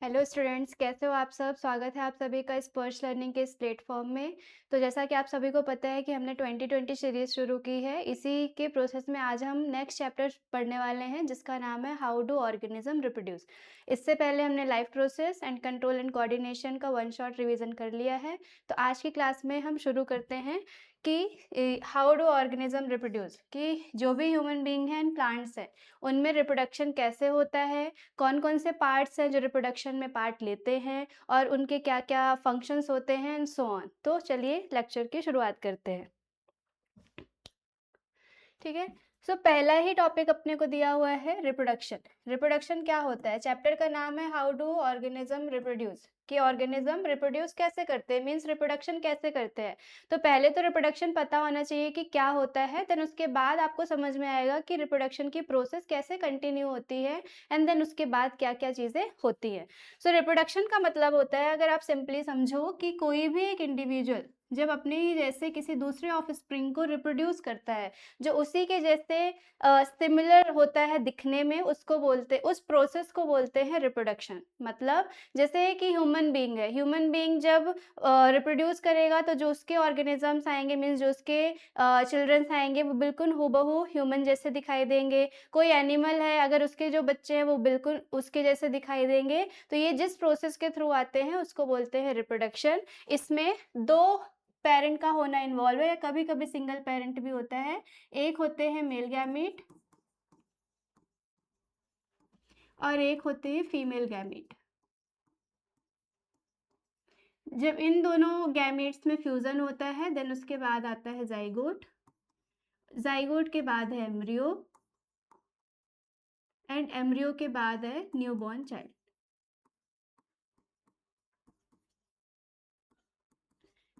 Hello students, कैसे हो आप सब। स्वागत है आप सभी का स्पर्श लर्निंग के इस प्लेटफॉर्म में। तो जैसा कि आप सभी को पता है कि हमने 2020 सीरीज़ शुरू की है। इसी के प्रोसेस में आज हम नेक्स्ट चैप्टर पढ़ने वाले हैं जिसका नाम है हाउ डू ऑर्गेनिज्म रिप्रोड्यूस। इससे पहले हमने life process and control and coordination का वन शॉट रिवीजन कर लिया है। तो आज की क्लास में हम शुरू करते हैं कि हाउ डू ऑर्गेनिज्म रिप्रोड्यूस, कि जो भी ह्यूमन बीइंग हैं एंड प्लांट्स हैं उनमें रिप्रोडक्शन कैसे होता है, कौन कौन से पार्ट्स हैं जो रिप्रोडक्शन में पार्ट लेते हैं और उनके क्या क्या फंक्शंस होते हैं एंड सो ऑन। तो चलिए लेक्चर की शुरुआत करते हैं। ठीक है। सो पहला ही टॉपिक अपने को दिया हुआ है रिप्रोडक्शन। रिप्रोडक्शन क्या होता है, चैप्टर का नाम है हाउ डू ऑर्गेनिज्म रिप्रोड्यूस, कि ऑर्गेनिज्म रिप्रोड्यूस कैसे करते हैं, मीन्स रिप्रोडक्शन कैसे करते हैं। तो पहले तो रिप्रोडक्शन पता होना चाहिए कि क्या होता है, देन उसके बाद आपको समझ में आएगा कि रिप्रोडक्शन की प्रोसेस कैसे कंटिन्यू होती है एंड देन उसके बाद क्या क्या चीज़ें होती हैं। सो रिप्रोडक्शन का मतलब होता है, अगर आप सिंपली समझो, कि कोई भी एक इंडिविजुअल जब अपने ही जैसे किसी दूसरे ऑफस्प्रिंग को रिप्रोड्यूस करता है जो उसी के जैसे सिमिलर होता है दिखने में, उसको बोलते, उस प्रोसेस को बोलते हैं रिप्रोडक्शन। मतलब जैसे कि ह्यूमन बीइंग है, ह्यूमन बीइंग जब रिप्रोड्यूस करेगा तो जो उसके ऑर्गेनिजम्स आएंगे, मीन्स जो उसके चिल्ड्रंस आएंगे वो बिल्कुल हूबहू ह्यूमन जैसे दिखाई देंगे। कोई एनिमल है, अगर उसके जो बच्चे हैं वो बिल्कुल उसके जैसे दिखाई देंगे। तो ये जिस प्रोसेस के थ्रू आते हैं उसको बोलते हैं रिप्रोडक्शन। इसमें दो पेरेंट का होना इन्वॉल्व है, या कभी कभी सिंगल पेरेंट भी होता है। एक होते हैं मेल गैमीट और एक होते हैं फीमेल गैमीट। जब इन दोनों गैमेट्स में फ्यूजन होता है देन उसके बाद आता है जाइगोट। जाइगोट के बाद है एम्ब्रियो एंड एम्ब्रियो के बाद है newborn child.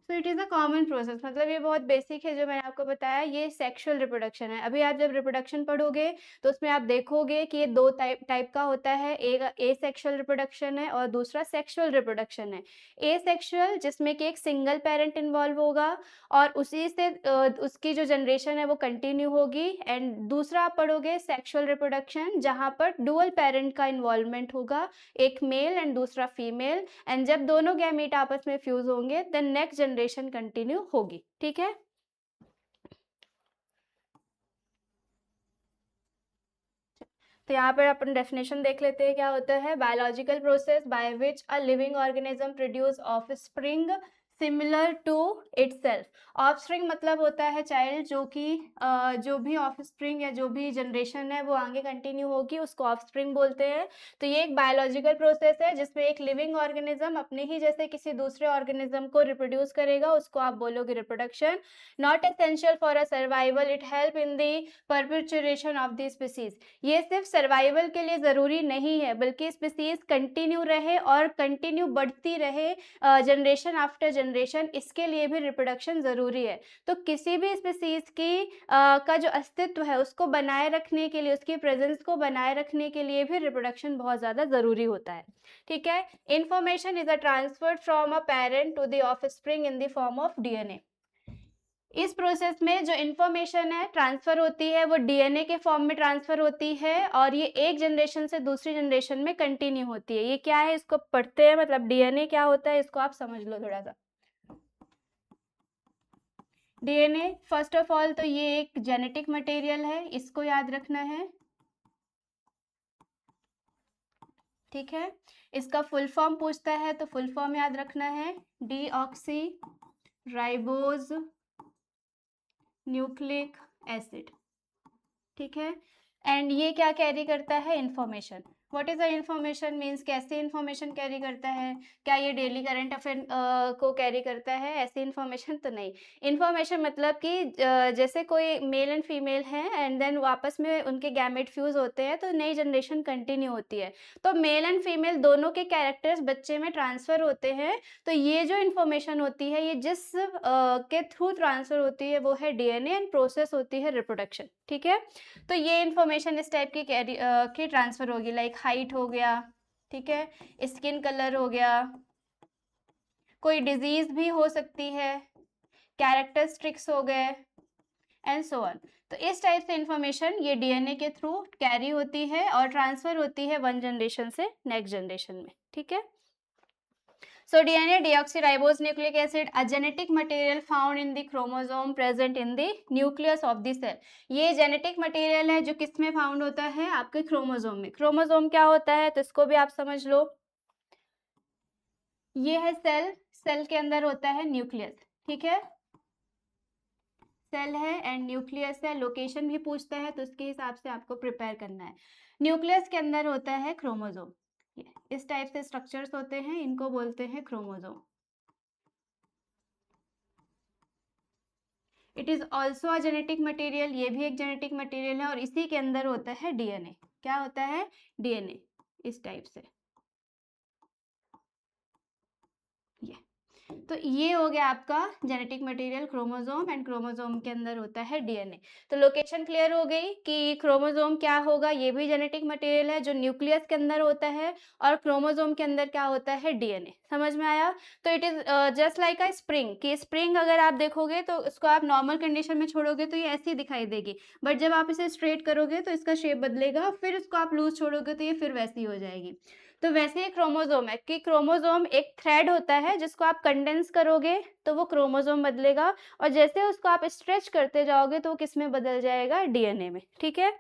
So it is a common process, मतलब ये बहुत बेसिक है जो मैंने आपको बताया। ये सेक्सुअल रिप्रोडक्शन है। अभी आप जब रिप्रोडक्शन पढ़ोगे तो उसमें आप देखोगे कि ये दो टाइप का होता है। एक ए सेक्शुअल रिप्रोडक्शन है और दूसरा सेक्सुअल रिप्रोडक्शन है। ए सेक्शुअल जिसमें कि एक सिंगल पेरेंट इन्वॉल्व होगा और उसी से उसकी जो जनरेशन है वो कंटिन्यू होगी। एंड दूसरा आप पढ़ोगे सेक्सुअल रिप्रोडक्शन जहाँ पर डुअल पेरेंट का इन्वॉल्वमेंट होगा, एक मेल एंड दूसरा फीमेल। एंड जब दोनों गैमीट आपस में फ्यूज होंगे देन नेक्स्ट जनरेशन कंटिन्यू होगी। ठीक है। तो यहाँ पर अपन डेफिनेशन देख लेते हैं क्या होता है। Biological process by which a living organism produce offspring similar to itself. Offspring मतलब होता है चाइल्ड, जो कि जो भी ऑफस्प्रिंग या जो भी जनरेशन है वो आगे कंटिन्यू होगी उसको ऑफस्प्रिंग बोलते हैं। तो ये एक बायोलॉजिकल प्रोसेस है जिसमें एक लिविंग ऑर्गेनिज्म अपने ही जैसे किसी दूसरे ऑर्गेनिज्म को रिप्रोड्यूस करेगा, उसको आप बोलोगे reproduction. Not essential for a survival, it help in the perpetuation of the species. ये सिर्फ सर्वाइवल के लिए ज़रूरी नहीं है बल्कि स्पीसीज कंटिन्यू रहे और कंटिन्यू बढ़ती रहे जनरेशन आफ्टर जनरेशन, इसके लिए भी रिप्रोडक्शन ज़रूरी है। तो किसी भी स्पीसीज की का जो अस्तित्व है उसको बनाए रखने के लिए, उसकी प्रेजेंस को बनाए रखने के लिए भी रिप्रोडक्शन बहुत ज़्यादा ज़रूरी होता है। ठीक है। Information is a transferred from a parent to the offspring in the form of DNA. इस प्रोसेस में जो इन्फॉर्मेशन है ट्रांसफर होती है वो डीएनए के फॉर्म में ट्रांसफर होती है और ये एक जनरेशन से दूसरी जनरेशन में कंटिन्यू होती है। ये क्या है इसको पढ़ते हैं, मतलब डीएनए क्या होता है इसको आप समझ लो थोड़ा सा। डीएनए फर्स्ट ऑफ ऑल तो ये एक जेनेटिक मटेरियल है, इसको याद रखना है। ठीक है। इसका फुल फॉर्म पूछता है तो फुल फॉर्म याद रखना है, डीऑक्सी राइबोज न्यूक्लिक एसिड। ठीक है। एंड ये क्या कैरी करता है, information. What is the information means कैसे इंफॉर्मेशन कैरी करता है, क्या ये डेली करंट अफेयर को कैरी करता है, ऐसी इंफॉर्मेशन तो नहीं। इंफॉर्मेशन मतलब कि जैसे कोई मेल एंड फीमेल है एंड देन वापस में उनके गैमेट फ्यूज होते हैं तो नई जनरेशन कंटिन्यू होती है। तो मेल एंड फीमेल दोनों के कैरेक्टर्स बच्चे में ट्रांसफर होते हैं। तो ये जो इंफॉर्मेशन होती है ये जिस के थ्रू ट्रांसफर होती है वो है डीएनए एंड प्रोसेस होती है रिप्रोडक्शन। ठीक है। तो ये इंफॉर्मेशन इस टाइप की ट्रांसफर होगी, लाइक हाइट हो गया, ठीक है, स्किन कलर हो गया, कोई डिजीज भी हो सकती है, कैरेक्टरिस्टिक्स हो गए, एंड सो ऑन। तो इस टाइप से इंफॉर्मेशन ये डीएनए के थ्रू कैरी होती है और ट्रांसफर होती है वन जनरेशन से नेक्स्ट जनरेशन में, ठीक है। So DNA deoxyribose nucleic acid, a genetic material found in the chromosome present in the nucleus of the cell. ये जेनेटिक मटेरियल है जो किस में फाउंड होता है, आपके क्रोमोसोम में। क्रोमोसोम क्या होता है तो इसको भी आप समझ लो, ये है सेल, सेल के अंदर होता है न्यूक्लियस, ठीक है, सेल है एंड न्यूक्लियस है, लोकेशन भी पूछता है तो उसके हिसाब से आपको प्रिपेयर करना है। न्यूक्लियस के अंदर होता है क्रोमोसोम, इस टाइप से स्ट्रक्चर्स होते हैं, इनको बोलते हैं chromosome. It is also a genetic material, ये भी एक जेनेटिक मटेरियल है और इसी के अंदर होता है डीएनए। क्या होता है, डीएनए, इस टाइप से। ये तो ये हो गया आपका genetic material chromosome and chromosome के अंदर होता है डीएनए। तो लोकेशन क्लियर हो गई कि क्रोमोसोम क्या होगा, ये भी जेनेटिक मटेरियल है जो न्यूक्लियस के अंदर होता है और क्रोमोसोम के अंदर क्या होता है, डीएनए। समझ में आया। तो it is just like a spring, कि स्प्रिंग अगर आप देखोगे तो इसको आप नॉर्मल कंडीशन में छोड़ोगे तो ये ऐसी दिखाई देगी, बट जब आप इसे स्ट्रेट करोगे तो इसका शेप बदलेगा, फिर इसको आप लूज छोड़ोगे तो ये फिर वैसी हो जाएगी। तो वैसे ही क्रोमोसोम है कि क्रोमोसोम एक थ्रेड होता है जिसको आप कंडेंस करोगे तो वो क्रोमोसोम बदलेगा, और जैसे उसको आप स्ट्रेच करते जाओगे तो वो किस में बदल जाएगा, डीएनए में, ठीक है।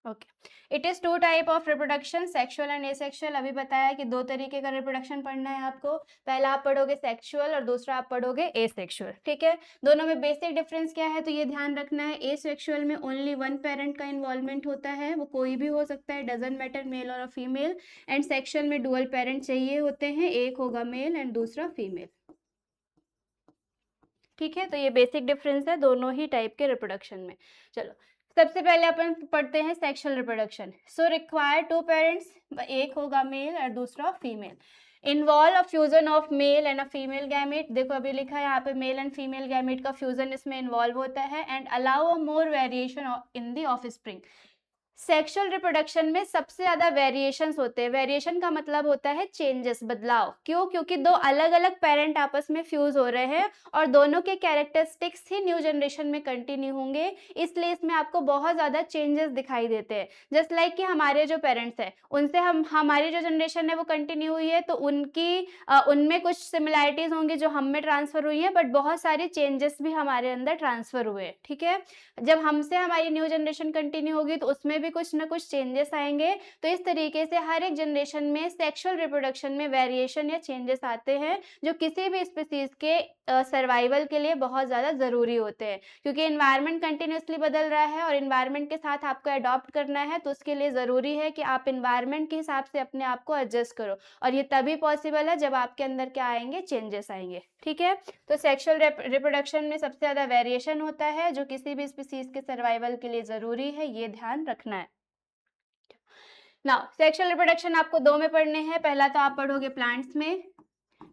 Okay, it is two type of reproduction, sexual and asexual. अभी बताया कि दो तरीके का रिप्रोडक्शन पढ़ना है आपको, पहला आप पढ़ोगे सेक्सुअल और दूसरा आप पढ़ोगे एसेक्सुअल, ठीक है। दोनों में बेसिक डिफरेंस क्या है तो ये ध्यान रखना है, एसेक्सुअल में ओनली वन पेरेंट का इन्वॉल्वमेंट होता है, वो कोई भी हो सकता है, डजंट मैटर मेल और फीमेल। एंड सेक्सुअल में डुअल पेरेंट चाहिए होते हैं, एक होगा मेल एंड दूसरा फीमेल, ठीक है। तो ये बेसिक डिफरेंस है दोनों ही टाइप के रिप्रोडक्शन में। चलो सबसे पहले अपन पढ़ते हैं sexual reproduction. So require two parents, एक होगा मेल और दूसरा female. Involve a fusion of male and a female gamete, देखो अभी लिखा है यहाँ पे मेल एंड फीमेल गैमेट का फ्यूजन इसमें इन्वॉल्व होता है। And allow a more variation in the offspring. Sexual reproduction में सबसे ज्यादा वेरिएशंस होते हैं, वेरिएशन का मतलब होता है चेंजेस, बदलाव। क्यों, क्योंकि दो अलग अलग पेरेंट आपस में फ्यूज हो रहे हैं और दोनों के कैरेक्टरिस्टिक्स ही न्यू जनरेशन में कंटिन्यू होंगे, इसलिए इसमें आपको बहुत ज्यादा चेंजेस दिखाई देते हैं। जस्ट लाइक कि हमारे जो पेरेंट्स हैं उनसे हमारी जो जनरेशन है वो कंटिन्यू हुई है, तो उनमें कुछ सिमिलैरिटीज होंगी जो हम में ट्रांसफर हुई है, बट बहुत सारे चेंजेस भी हमारे अंदर ट्रांसफर हुए, ठीक है। जब हमसे हमारी न्यू जनरेशन कंटिन्यू होगी तो उसमें भी कुछ ना कुछ चेंजेस आएंगे। तो इस तरीके से हर एक जनरेशन में सेक्सुअल रिप्रोडक्शन में वेरिएशन या चेंजेस आते हैं, जो किसी भी स्पीसीज के सर्वाइवल के लिए बहुत ज़्यादा ज़रूरी होते हैं, क्योंकि इन्वायरमेंट कंटिन्यूसली बदल रहा है और इन्वायरमेंट के साथ आपको अडॉप्ट करना है, तो उसके लिए ज़रूरी है कि आप इन्वायरमेंट के हिसाब से अपने आप को एडजस्ट करो, और ये तभी पॉसिबल है जब आपके अंदर क्या आएंगे, चेंजेस आएंगे, ठीक है। तो सेक्सुअल रिप्रोडक्शन में सबसे ज़्यादा वेरिएशन होता है जो किसी भी स्पीसीज के सर्वाइवल के लिए ज़रूरी है, ये ध्यान रखना है। नाउ सेक्सुअल रिप्रोडक्शन आपको दो में पढ़ने हैं, पहला तो आप पढ़ोगे प्लांट्स में,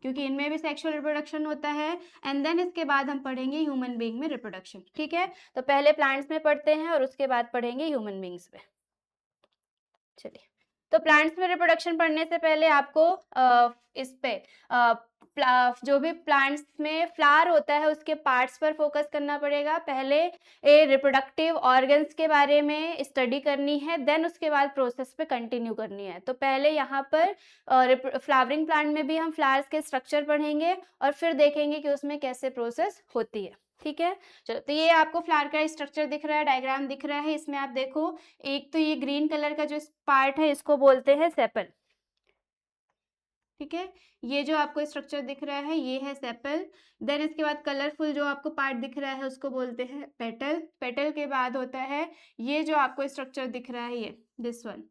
क्योंकि इनमें भी सेक्सुअल रिप्रोडक्शन होता है, एंड देन इसके बाद हम पढ़ेंगे ह्यूमन बीइंग में रिप्रोडक्शन, ठीक है। तो पहले प्लांट्स में पढ़ते हैं और उसके बाद पढ़ेंगे ह्यूमन बीइंग्स में। चलिए, तो प्लांट्स में रिप्रोडक्शन पढ़ने से पहले आपको इस पे जो भी प्लांट्स में फ्लावर होता है उसके पार्ट्स पर फोकस करना पड़ेगा। पहले रिप्रोडक्टिव ऑर्गन्स के बारे में स्टडी करनी है, देन उसके बाद प्रोसेस पे कंटिन्यू करनी है। तो पहले यहाँ पर फ्लावरिंग प्लांट में भी हम फ्लावर्स के स्ट्रक्चर पढ़ेंगे और फिर देखेंगे कि उसमें कैसे प्रोसेस होती है, ठीक है। चलो, तो ये आपको फ्लावर का स्ट्रक्चर दिख रहा है, डायग्राम दिख रहा है, इसमें आप देखो, एक तो ये ग्रीन कलर का जो पार्ट है इसको बोलते हैं सेपल, ठीक है। ये जो आपको स्ट्रक्चर दिख रहा है ये है सेपल। देन इसके बाद कलरफुल जो आपको पार्ट दिख रहा है उसको बोलते हैं पेटल। पेटल के बाद होता है ये जो आपको स्ट्रक्चर दिख रहा है, ये दिस वन,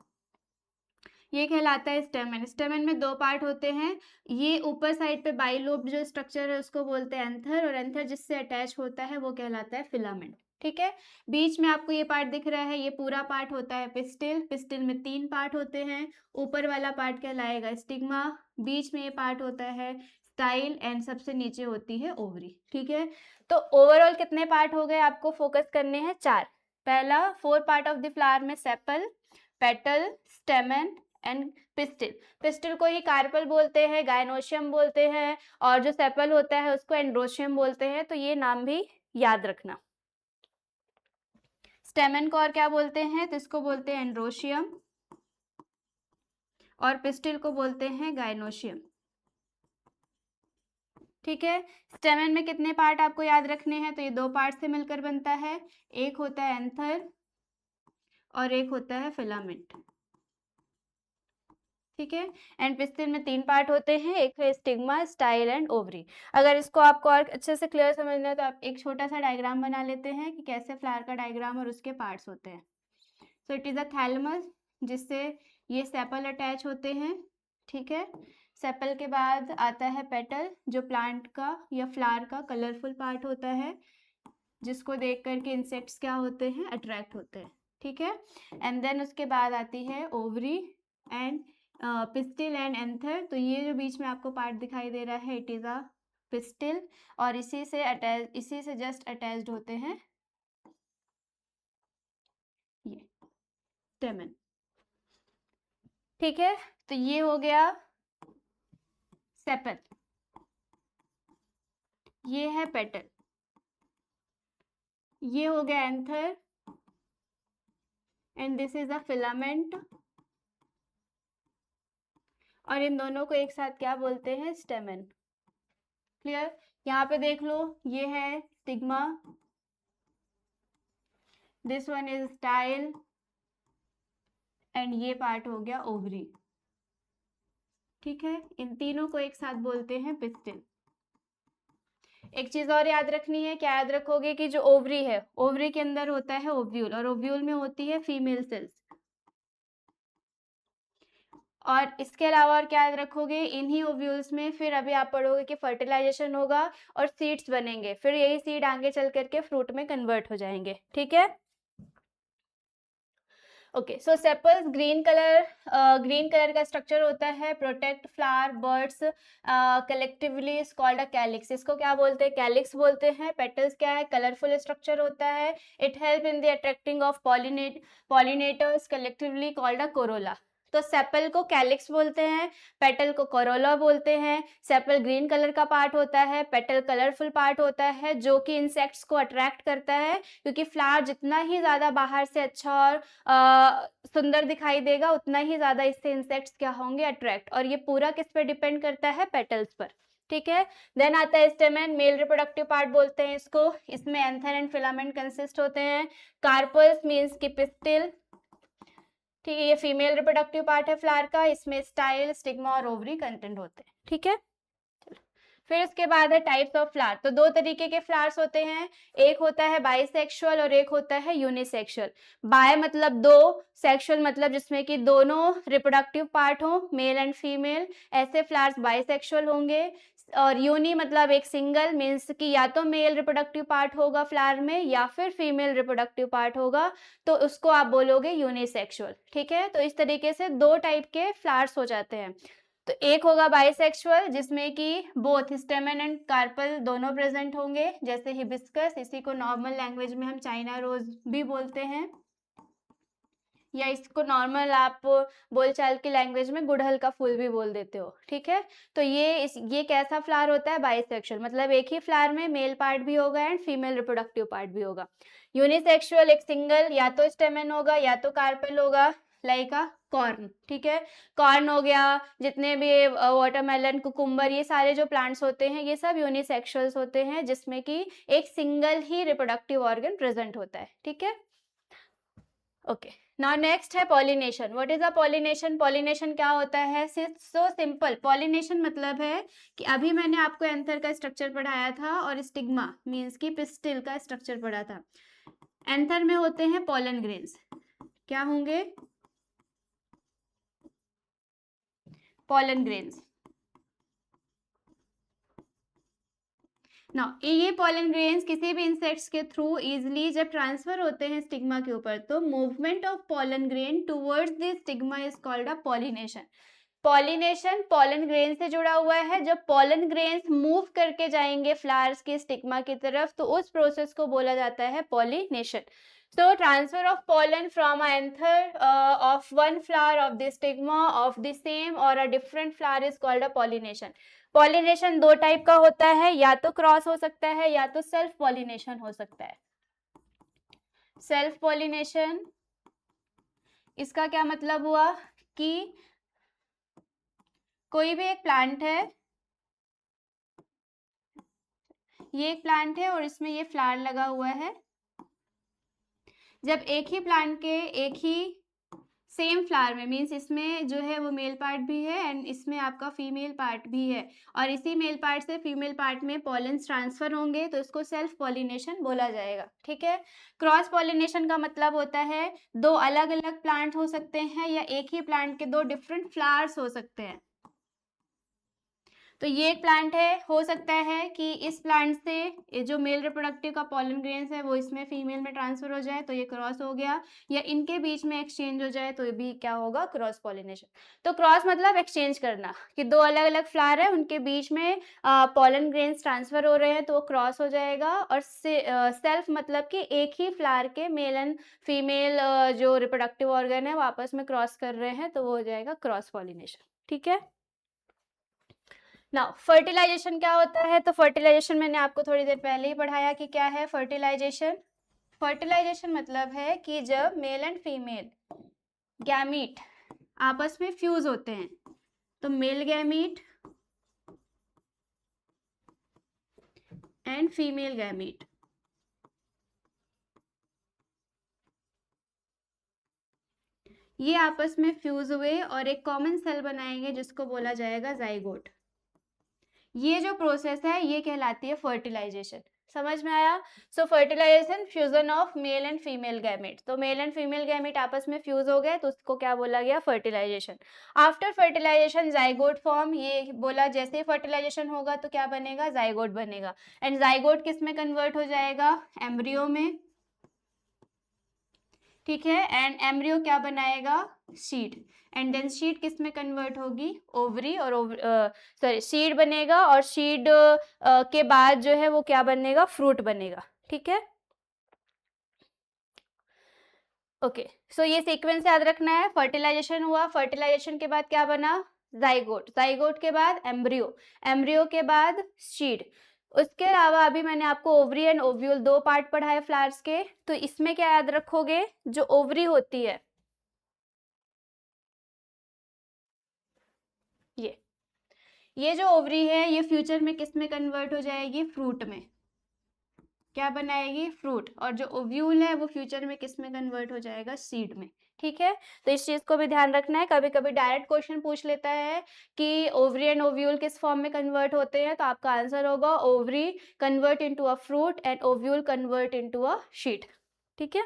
ये कहलाता है स्टेमन। स्टेमन में दो पार्ट होते हैं, ये ऊपर साइड पे बाइलोब जो स्ट्रक्चर है उसको बोलते हैं एंथर, और एंथर जिससे अटैच होता है वो कहलाता है फिलामेंट, ठीक है। बीच में आपको ये पार्ट दिख रहा है, ये पूरा पार्ट होता है पिस्टिल। पिस्टिल में तीन पार्ट होते हैं, ऊपर वाला पार्ट कहलाएगा स्टिग्मा, बीच में ये पार्ट होता है स्टाइल, एंड सबसे नीचे होती है ओवरी, ठीक है। तो ओवरऑल कितने पार्ट हो गए, आपको फोकस करने हैं चार। पहला 4 पार्ट ऑफ द फ्लावर में sepal, petal, स्टेमन and pistil. Pistil को ही कार्पल बोलते हैं, गायनोशियम बोलते हैं, और जो सेपल होता है उसको एंड्रोशियम बोलते हैं। तो ये नाम भी याद रखना। स्टेमन को और क्या बोलते हैं? तो इसको बोलते हैं एंड्रोशियम, और पिस्टिल को बोलते हैं गायनोशियम। ठीक है। स्टेमन में कितने पार्ट आपको याद रखने हैं? तो ये 2 पार्ट से मिलकर बनता है, एक होता है एंथर और एक होता है फिलामेंट। ठीक है। एंड पिस्टिल में 3 पार्ट होते हैं, एक है स्टिग्मा, स्टाइल एंड ओवरी। अगर इसको आपको और अच्छे से क्लियर समझना है तो आप एक छोटा सा डायग्राम बना लेते हैं कि कैसे फ्लावर का डायग्राम और उसके पार्ट्स होते हैं। सो इट इज अ थैलेमस, जिससे ये सेपल अटैच होते हैं। ठीक है। सेपल के बाद आता है पेटल, जो प्लांट का या फ्लावर का कलरफुल पार्ट होता है, जिसको देख करके इंसेक्ट्स क्या होते हैं? अट्रैक्ट होते हैं। ठीक है। एंड देन उसके बाद आती है ovary and pistil and anther. तो ये जो बीच में आपको पार्ट दिखाई दे रहा है, इट इज अ पिस्टिल, और इसी से जस्ट अटैच्ड होते हैं ये स्टेमन। ठीक है। तो ये हो गया सेपल, ये है पेटल, ये हो गया anther, and this is a filament, और इन दोनों को एक साथ क्या बोलते हैं? स्टेमन। क्लियर? यहाँ पे देख लो, ये है stigma, this one is style, and ये पार्ट हो गया ओवरी। ठीक है। इन तीनों को एक साथ बोलते हैं पिस्टिल। एक चीज और याद रखनी है, क्या याद रखोगे? कि जो ओवरी है, ओवरी के अंदर होता है ओव्यूल, और ओव्यूल में होती है फीमेल सेल्स। और इसके अलावा और क्या याद रखोगे? इन्हीं ओव्यूल्स में फिर अभी आप पढ़ोगे कि फर्टिलाइजेशन होगा और सीड्स बनेंगे, फिर यही सीड आगे चल करके फ्रूट में कन्वर्ट हो जाएंगे। ठीक है। ओके, सो सेपल्स ग्रीन कलर का स्ट्रक्चर होता है, protect flower birds collectively is called a calyx. इसको क्या बोलते हैं? कैलिक्स बोलते हैं। पेटल्स क्या है? कलरफुल स्ट्रक्चर होता है। It help in the attracting of pollinators collectively called a Corolla. तो सेपल को कैलिक्स बोलते हैं, पेटल को कोरोला बोलते हैं। सेपल ग्रीन कलर का पार्ट होता है, पेटल कलरफुल पार्ट होता है, जो कि इंसेक्ट्स को अट्रैक्ट करता है, क्योंकि फ्लावर जितना ही ज्यादा बाहर से अच्छा और सुंदर दिखाई देगा, उतना ही ज्यादा इससे इंसेक्ट्स क्या होंगे? अट्रैक्ट। और ये पूरा किस पे डिपेंड करता है? पेटल्स पर। ठीक है। देन आता है स्टेमन, मेल रिप्रोडक्टिव पार्ट बोलते हैं इसको। इसमें एंथर एंड फिलामेंट कंसिस्ट होते हैं। कार्पल्स मींस की पिस्टिल। ठीक है। ये फीमेल रिप्रोडक्टिव पार्ट है फ्लावर का, इसमें स्टाइल, स्टिग्मा और ओवरी कंटेंट होते हैं। ठीक है। फिर उसके बाद है टाइप्स ऑफ फ्लावर। तो 2 तरीके के फ्लावर्स होते हैं, एक होता है बाइसेक्सुअल और एक होता है यूनिसेक्सुअल। बाय मतलब 2, सेक्सुअल मतलब जिसमें कि दोनों रिप्रोडक्टिव पार्ट हो, मेल एंड फीमेल, ऐसे फ्लावर्स बाइसेक्सुअल होंगे। और यूनि मतलब एक सिंगल, मीन्स कि या तो मेल रिप्रोडक्टिव पार्ट होगा फ्लावर में या फिर फीमेल रिप्रोडक्टिव पार्ट होगा, तो उसको आप बोलोगे यूनिसेक्सुअल। ठीक है। तो इस तरीके से 2 टाइप के फ्लावर्स हो जाते हैं। तो एक होगा बाइसेक्सुअल, जिसमें कि बोथ स्टेमन एंड कार्पल दोनों प्रेजेंट होंगे, जैसे हिबिस्कस, इसी को नॉर्मल लैंग्वेज में हम चाइना रोज भी बोलते हैं, या इसको नॉर्मल आप बोलचाल की लैंग्वेज में गुड़हल का फूल भी बोल देते हो। ठीक है। तो ये कैसा फ्लावर होता है? बाइसेक्सुअल, मतलब एक ही फ्लावर में मेल पार्ट भी होगा एंड फीमेल रिप्रोडक्टिव पार्ट भी होगा। यूनिसेक्सुअल एक सिंगल, या तो स्टेमन होगा या तो कार्पल होगा, लाइक अ कॉर्न। ठीक है। कॉर्न हो गया, जितने भी वाटरमेलन, कुकुम्बर, ये सारे जो प्लांट्स होते हैं ये सब यूनिसेक्सुअल्स होते हैं, जिसमें कि एक सिंगल ही रिप्रोडक्टिव ऑर्गन प्रेजेंट होता है। ठीक है। ओके, नाउ नेक्स्ट है pollination. What is a pollination? Pollination क्या होता है? So simple. पॉलिनेशन मतलब है कि अभी मैंने आपको एंथर का स्ट्रक्चर पढ़ाया था और स्टिग्मा मींस की पिस्टिल का स्ट्रक्चर पढ़ा था। एंथर में होते हैं पॉलन ग्रेन्स। क्या होंगे? Pollen grains. ना ये पॉलन ग्रेन्स किसी भी इंसेक्ट्स के थ्रू इजिली जब ट्रांसफर होते हैं स्टिग्मा के ऊपर, तो movement of pollen grain towards the stigma is called a pollination. Pollination pollen grain से जुड़ा हुआ है। जब पोलन ग्रेन्स मूव करके जाएंगे फ्लावर्स के स्टिग्मा की तरफ तो उस प्रोसेस को बोला जाता है pollination. So transfer of pollen from an anther of one flower of the stigma of the same or a different flower is called a pollination. Pollination दो टाइप का होता है, या तो क्रॉस हो सकता है या तो सेल्फ पॉलिनेशन हो सकता है। सेल्फ पॉलिनेशन इसका क्या मतलब हुआ कि कोई भी एक प्लांट है, ये एक प्लांट है और इसमें ये फ्लावर लगा हुआ है। जब एक ही प्लांट के एक ही सेम फ्लावर में, मीन्स इसमें जो है वो मेल पार्ट भी है एंड इसमें आपका फीमेल पार्ट भी है, और इसी मेल पार्ट से फीमेल पार्ट में पॉलेंस ट्रांसफर होंगे तो इसको सेल्फ पॉलिनेशन बोला जाएगा। ठीक है। क्रॉस पॉलिनेशन का मतलब होता है दो अलग अलग प्लांट हो सकते हैं या एक ही प्लांट के दो डिफरेंट फ्लावर्स हो सकते हैं। तो ये एक प्लांट है, हो सकता है कि इस प्लांट से जो मेल रिप्रोडक्टिव का पॉलन ग्रेन्स है वो इसमें फीमेल में ट्रांसफर हो जाए तो ये क्रॉस हो गया, या इनके बीच में एक्सचेंज हो जाए तो ये भी क्या होगा, क्रॉस पॉलिनेशन। तो क्रॉस मतलब एक्सचेंज करना, कि दो अलग अलग फ्लावर है उनके बीच में पॉलन ग्रेन्स ट्रांसफर हो रहे हैं तो वो क्रॉस हो जाएगा। और सेल्फ मतलब कि एक ही फ्लावर के मेल एंड फीमेल जो रिप्रोडक्टिव ऑर्गन है वो आपस में क्रॉस कर रहे हैं तो वो हो जाएगा क्रॉस पॉलिनेशन। ठीक है। नाउ फर्टिलाइजेशन क्या होता है, तो फर्टिलाइजेशन मैंने आपको थोड़ी देर पहले ही पढ़ाया कि क्या है फर्टिलाइजेशन। फर्टिलाइजेशन मतलब है कि जब मेल एंड फीमेल गैमीट आपस में फ्यूज होते हैं तो male gamete and female gamete ये आपस में फ्यूज हुए और एक कॉमन सेल बनाएंगे जिसको बोला जाएगा जाइगोट। ये जो प्रोसेस है ये कहलाती है फर्टिलाइजेशन। समझ में आया। So fertilisation fusion of male and female gamete, तो मेल एंड फीमेल गैमेट आपस में फ्यूज हो गए तो उसको क्या बोला गया, fertilisation. After fertilisation zygote form, ये बोला जैसे ही फर्टिलाइजेशन होगा तो क्या बनेगा, जाइगोट बनेगा। एंड जाइगोट किस में कन्वर्ट हो जाएगा, एम्ब्रियो में। ठीक है। एंड एम्ब्रियो क्या बनाएगा, सीड। एंड देन सीड किस में कन्वर्ट होगी, ओवरी, और सॉरी सीड बनेगा और सीड के बाद जो है वो क्या बनेगा, फ्रूट बनेगा। ठीक है। ओके सो ये सीक्वेंस याद रखना है। फर्टिलाइजेशन हुआ, फर्टिलाइजेशन के बाद क्या बना, जाइगोट, जाइगोट के बाद एम्ब्रियो, एम्ब्रियो के बाद सीड। उसके अलावा अभी मैंने आपको ओवरी एंड ओव्यूल दो पार्ट पढ़ाए फ्लावर्स के, तो इसमें क्या याद रखोगे, जो ओवरी होती है ये जो ओवरी है ये फ्यूचर में किस में कन्वर्ट हो जाएगी, फ्रूट में। क्या बनाएगी, फ्रूट। और जो ओव्यूल है वो फ्यूचर में किस में कन्वर्ट हो जाएगा, सीड में। ठीक है। तो इस चीज को भी ध्यान रखना है। कभी कभी डायरेक्ट क्वेश्चन पूछ लेता है कि ओवरी एंड ओव्यूल किस फॉर्म में कन्वर्ट होते हैं, तो आपका आंसर होगा ovary convert into a fruit and ovule convert into a seed. ठीक है।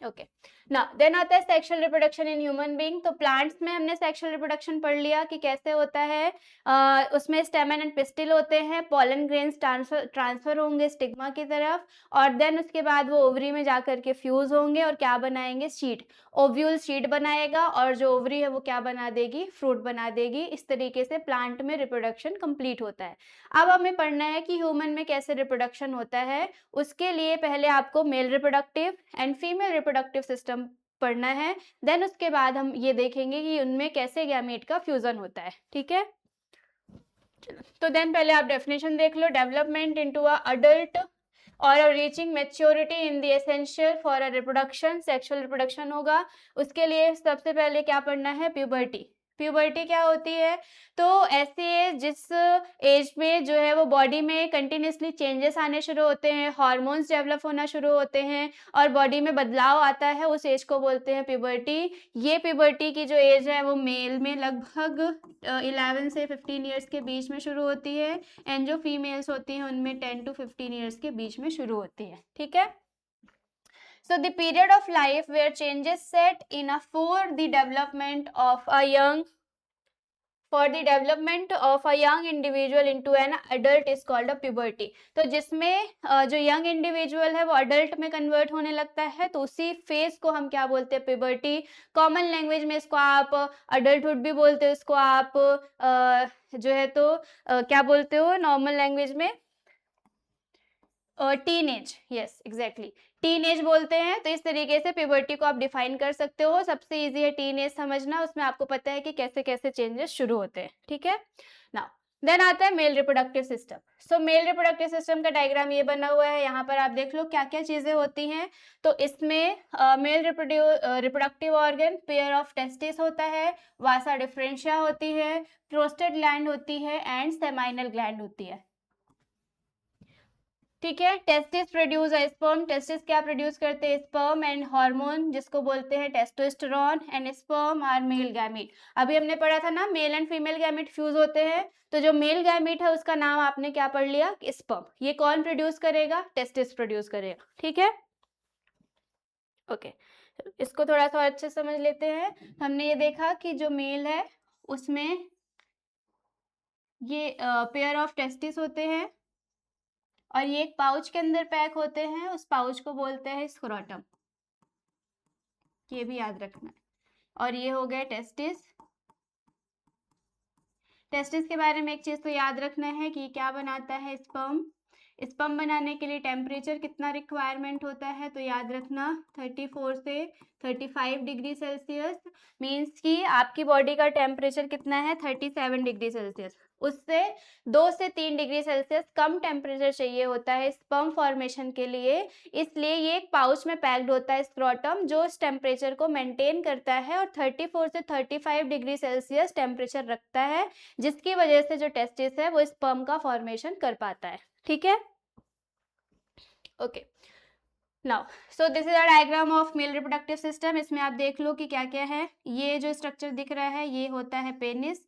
ओके ना, देन आता है sexual reproduction in human being. तो प्लांट्स में हमने सेक्सुअल रिप्रोडक्शन पढ़ लिया कि कैसे होता है। उसमें स्टेमन एंड पिस्टिल होते हैं, पॉलन ग्रेन्स ट्रांसफर होंगे स्टिग्मा की तरफ, और देन उसके बाद वो ओवरी में जाकर के फ्यूज होंगे और क्या बनाएंगे, सीड। ओव्यूल सीड बनाएगा और जो ओवरी है वो क्या बना देगी, फ्रूट बना देगी। इस तरीके से प्लांट में रिप्रोडक्शन कंप्लीट होता है। अब हमें पढ़ना है कि ह्यूमन में कैसे रिप्रोडक्शन होता है। उसके लिए पहले आपको male reproductive and female reproductive system पढ़ना है। देन उसके बाद हम ये देखेंगे कि उनमें कैसे गैमेट का फ्यूजन होता है। ठीक है। तो देन पहले आप डेफिनेशन देख लो, डेवलपमेंट इनटू अ अडल्ट और reaching maturity in the essential for a reproduction, sexual reproduction होगा। उसके लिए सबसे पहले क्या पढ़ना है, प्यूबर्टी। प्यूबर्टी क्या होती है, तो ऐसी एज जिस एज में जो है वो बॉडी में कंटिन्यूसली चेंजेस आने शुरू होते हैं, हार्मोन्स डेवलप होना शुरू होते हैं और बॉडी में बदलाव आता है, उस एज को बोलते हैं प्यूबर्टी। ये प्यूबर्टी की जो एज है वो मेल में लगभग 11 से 15 ईयर्स के बीच में शुरू होती है, एंड जो फीमेल्स होती हैं उनमें 10 to 15 ईयर्स के बीच में शुरू होती है। ठीक है। So the period of life where changes set in for the development of a young for the development of a young individual into an adult is called a puberty. तो जिसमें जो यंग इंडिविजुअल है वो adult में convert होने लगता है, तो उसी फेज को हम क्या बोलते हैं, प्यूबर्टी। कॉमन लैंग्वेज में इसको आप अडल्टहुड भी बोलते हो, इसको आप जो है तो क्या बोलते हो नॉर्मल लैंग्वेज में, टीनेज, यस एग्जैक्टली, टीनेज बोलते हैं। तो इस तरीके से प्यूबर्टी को आप डिफाइन कर सकते हो। सबसे इजी है टीनेज समझना, उसमें आपको पता है कि कैसे कैसे चेंजेस शुरू होते हैं, ठीक है। नाउ देन आता है मेल रिप्रोडक्टिव सिस्टम। सो मेल रिप्रोडक्टिव सिस्टम का डायग्राम ये बना हुआ है, यहाँ पर आप देख लो क्या क्या चीजें होती हैं। तो इसमें male reproductive organ, pair of testis होता है, वासा डिफरेंशिया होती है, प्रोस्टेट ग्लैंड होती है एंड सेमाइनल ग्लैंड होती है, ठीक है। टेस्टिस प्रोड्यूस स्पर्म, टेस्टिस क्या प्रोड्यूस करते हैं, स्पर्म एंड हार्मोन जिसको बोलते हैं testosterone, and sperm are male gamete. अभी हमने पढ़ा था ना male and female gamete fuse होते हैं, तो जो मेल गैमीट है उसका नाम आपने क्या पढ़ लिया, स्पर्म। ये कौन प्रोड्यूस करेगा, टेस्टिस प्रोड्यूस करेगा, ठीक है। ओके, इसको थोड़ा सा अच्छे समझ लेते हैं। हमने ये देखा कि जो मेल है उसमें ये पेयर ऑफ टेस्टिस होते हैं और ये एक पाउच के अंदर पैक होते हैं, उस पाउच को बोलते हैं स्क्रोटम, ये भी याद रखना है। और ये हो गए टेस्टिस। टेस्टिस के बारे में एक चीज तो याद रखना है कि क्या बनाता है, स्पर्म। स्पर्म बनाने के लिए टेम्परेचर कितना रिक्वायरमेंट होता है, तो याद रखना 34 से 35 डिग्री सेल्सियस। मीन्स कि आपकी बॉडी का टेम्परेचर कितना है, 37 डिग्री सेल्सियस। उससे 2 से 3 डिग्री सेल्सियस कम टेम्परेचर चाहिए होता है स्पर्म फॉर्मेशन के लिए। इसलिए ये एक पाउच में पैक्ड होता है स्क्रोटम, जो इस टेम्परेचर को मेंटेन करता है और 34 से 35 डिग्री सेल्सियस टेम्परेचर रखता है, जिसकी वजह से जो टेस्टिस है वो स्पर्म का फॉर्मेशन कर पाता है, ठीक है। Okay, now so this is a diagram of male reproductive system. इसमें आप देख लो कि क्या क्या है। ये जो स्ट्रक्चर दिख रहा है ये होता है पेनिस,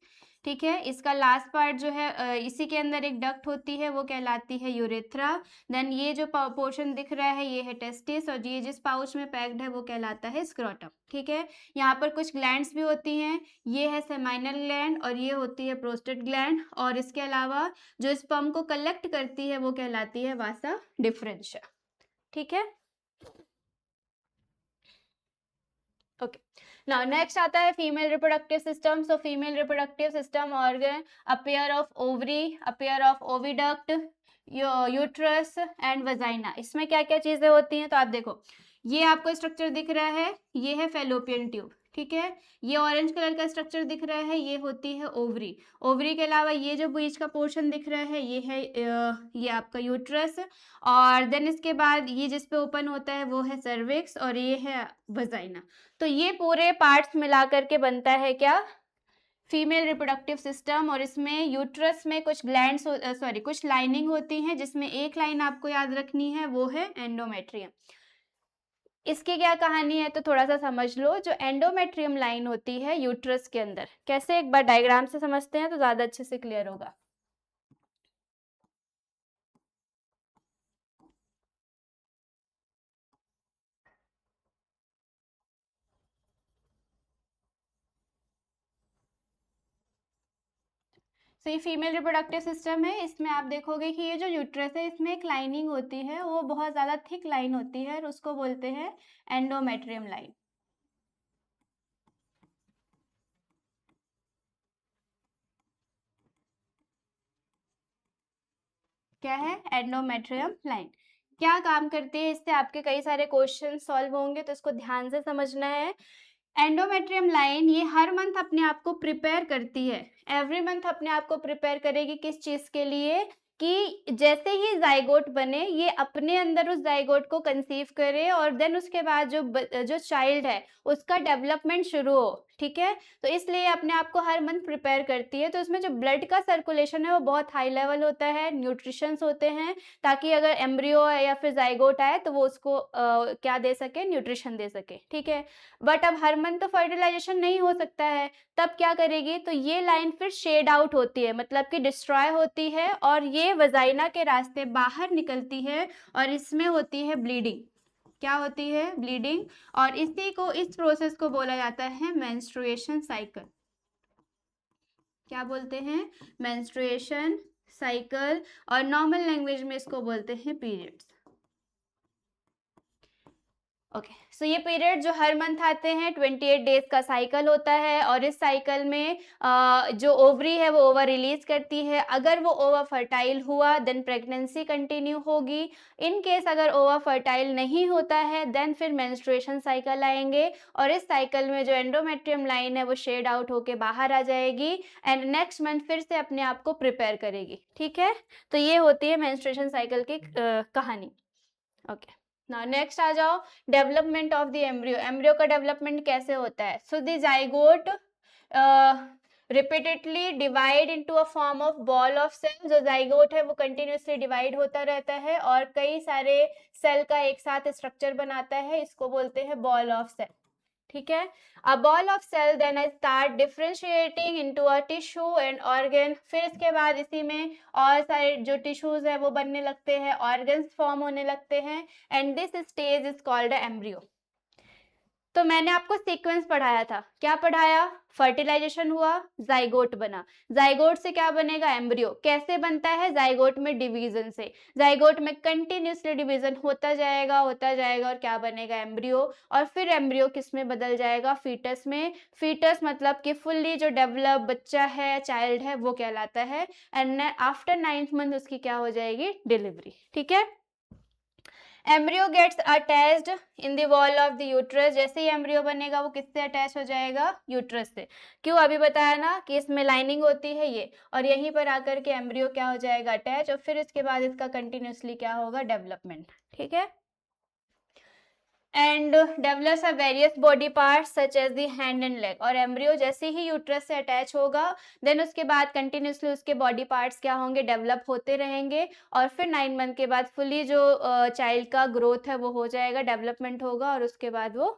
ठीक है। इसका लास्ट पार्ट जो है इसी के अंदर एक डक्ट होती है, वो कहलाती है यूरेथ्रा। देन ये जो पोर्शन दिख रहा है ये है टेस्टिस, और ये जिस पाउच में पैक्ड है वो कहलाता है स्क्रोटम, ठीक है। यहाँ पर कुछ ग्लैंड्स भी होती हैं, ये है सेमाइनल ग्लैंड और ये होती है प्रोस्टेट ग्लैंड, और इसके अलावा जो स्पर्म को कलेक्ट करती है वो कहलाती है वासा डिफरेंशिया, ठीक है। ओके, नाउ नेक्स्ट आता है female reproductive system. So female reproductive system organ, a pair of ovary, a pair of oviduct, uterus and vagina. इसमें क्या क्या चीजें होती हैं, तो आप देखो ये आपको स्ट्रक्चर दिख रहा है, ये है फेलोपियन ट्यूब, ठीक है। ये ऑरेंज कलर का स्ट्रक्चर दिख रहा है, ये होती है ओवरी। ओवरी के अलावा ये जो बीच का पोर्शन दिख रहा है ये है ये आपका यूट्रस, और देन इसके बाद ये जिस पे ओपन होता है वो है सर्विक्स, और ये है वजाइना। तो ये पूरे पार्ट्स मिला करके बनता है क्या, फीमेल रिप्रोडक्टिव सिस्टम। और इसमें यूट्रस में कुछ ग्लैंड्स सॉरी कुछ लाइनिंग होती हैं, जिसमें एक लाइन आपको याद रखनी है वो है एंडोमेट्रियम। इसकी क्या कहानी है तो थोड़ा सा समझ लो। जो एंडोमेट्रियम लाइन होती है यूट्रस के अंदर, कैसे एक बार डायग्राम से समझते हैं तो ज्यादा अच्छे से क्लियर होगा। तो ये फीमेल रिप्रोडक्टिव सिस्टम है, इसमें आप देखोगे कि ये जो यूट्रस है इसमें एक लाइनिंग होती है, वो बहुत ज़्यादा थिक लाइन होती है और उसको बोलते हैं एंडोमेट्रियम लाइन। क्या है एंडोमेट्रियम लाइन, क्या काम करती है, इससे आपके कई सारे क्वेश्चन सॉल्व होंगे, तो इसको ध्यान से समझना है। एंडोमेट्रियम लाइन ये हर मंथ अपने आप को प्रिपेयर करती है, एवरी मंथ अपने आप को प्रिपेयर करेगी किस चीज के लिए, कि जैसे ही जाइगोट बने ये अपने अंदर उस जाइगोट को कंसीव करे, और देन उसके बाद जो चाइल्ड है उसका डेवलपमेंट शुरू हो, ठीक है। तो इसलिए अपने आप को हर मंथ प्रिपेयर करती है। तो इसमें जो ब्लड का सर्कुलेशन है वो बहुत हाई लेवल होता है, न्यूट्रिशंस होते हैं, ताकि अगर एम्ब्रियो या फिर जाइगोट आए तो वो उसको क्या दे सके, न्यूट्रिशन दे सके, ठीक है। बट अब हर मंथ तो फर्टिलाइजेशन नहीं हो सकता है, तब क्या करेगी, तो ये लाइन फिर शेड आउट होती है, मतलब कि डिस्ट्रॉय होती है, और ये वजाइना के रास्ते बाहर निकलती है, और इसमें होती है ब्लीडिंग। क्या होती है, ब्लीडिंग। और इसी को, इस प्रोसेस को बोला जाता है मेंस्ट्रुएशन साइकिल। क्या बोलते हैं? मेंस्ट्रुएशन साइकिल, और नॉर्मल लैंग्वेज में इसको बोलते हैं पीरियड्स। ओके, सो ये पीरियड जो हर मंथ आते हैं 28 डेज का साइकिल होता है, और इस साइकिल में जो ओवरी है वो ओवर रिलीज करती है। अगर वो ओवर फर्टाइल हुआ देन प्रेगनेंसी कंटिन्यू होगी। इन केस अगर ओवर फर्टाइल नहीं होता है देन फिर मेंस्ट्रुएशन साइकिल आएंगे, और इस साइकिल में जो एंडोमेट्रियम लाइन है वो शेड आउट होके बाहर आ जाएगी एंड नेक्स्ट मंथ फिर से अपने आप को प्रिपेयर करेगी। ठीक है, तो ये होती है मेंस्ट्रुएशन साइकिल की कहानी। ओके, ना नेक्स्ट आ जाओ, development of the embryo. Embryo का डेवलपमेंट कैसे होता है? So the zygote repeatedly divide into a form of ball of cell. जो जाइगोट है वो कंटिन्यूसली डिवाइड होता रहता है और कई सारे सेल का एक साथ स्ट्रक्चर बनाता है, इसको बोलते हैं बॉल ऑफ सेल। ठीक है, a ball of cell then I start differentiating into a tissue and organ. फिर इसके बाद इसी में और सारे जो टिश्यूज है वो बनने लगते हैं, ऑर्गन्स फॉर्म होने लगते हैं, and this stage is called embryo. तो मैंने आपको सीक्वेंस पढ़ाया था, क्या पढ़ाया? फर्टिलाइजेशन हुआ, जाइगोट बना, जाइगोट से क्या बनेगा? एम्ब्रियो। कैसे बनता है? जाइगोट में डिवीजन से। जाइगोट में कंटिन्यूसली डिवीजन होता जाएगा और क्या बनेगा? एम्ब्रियो। और फिर एम्ब्रियो किस में बदल जाएगा? फीटस में। फीटस मतलब कि फुल्ली जो डेवलप बच्चा है, चाइल्ड है, वो कहलाता है, एंड आफ्टर 9th मंथ उसकी क्या हो जाएगी? डिलीवरी। ठीक है, embryo gets attached in the wall of the uterus. जैसे ही एम्ब्रियो बनेगा वो किससे अटैच हो जाएगा? यूट्रस से। क्यों? अभी बताया ना कि इसमें लाइनिंग होती है ये, और यहीं पर आकर के एम्ब्रियो क्या हो जाएगा? अटैच, और फिर इसके बाद इसका कंटिन्यूसली क्या होगा? डेवलपमेंट। ठीक है, and develops a various body parts such as the hand and leg. और एम्ब्रियो जैसे ही यूट्रस से अटैच होगा देन उसके बाद कंटिन्यूसली उसके बॉडी पार्ट्स क्या होंगे? डेवलप होते रहेंगे, और फिर 9 मंथ के बाद फुली जो चाइल्ड का ग्रोथ है वो हो जाएगा, डेवलपमेंट होगा, और उसके बाद वो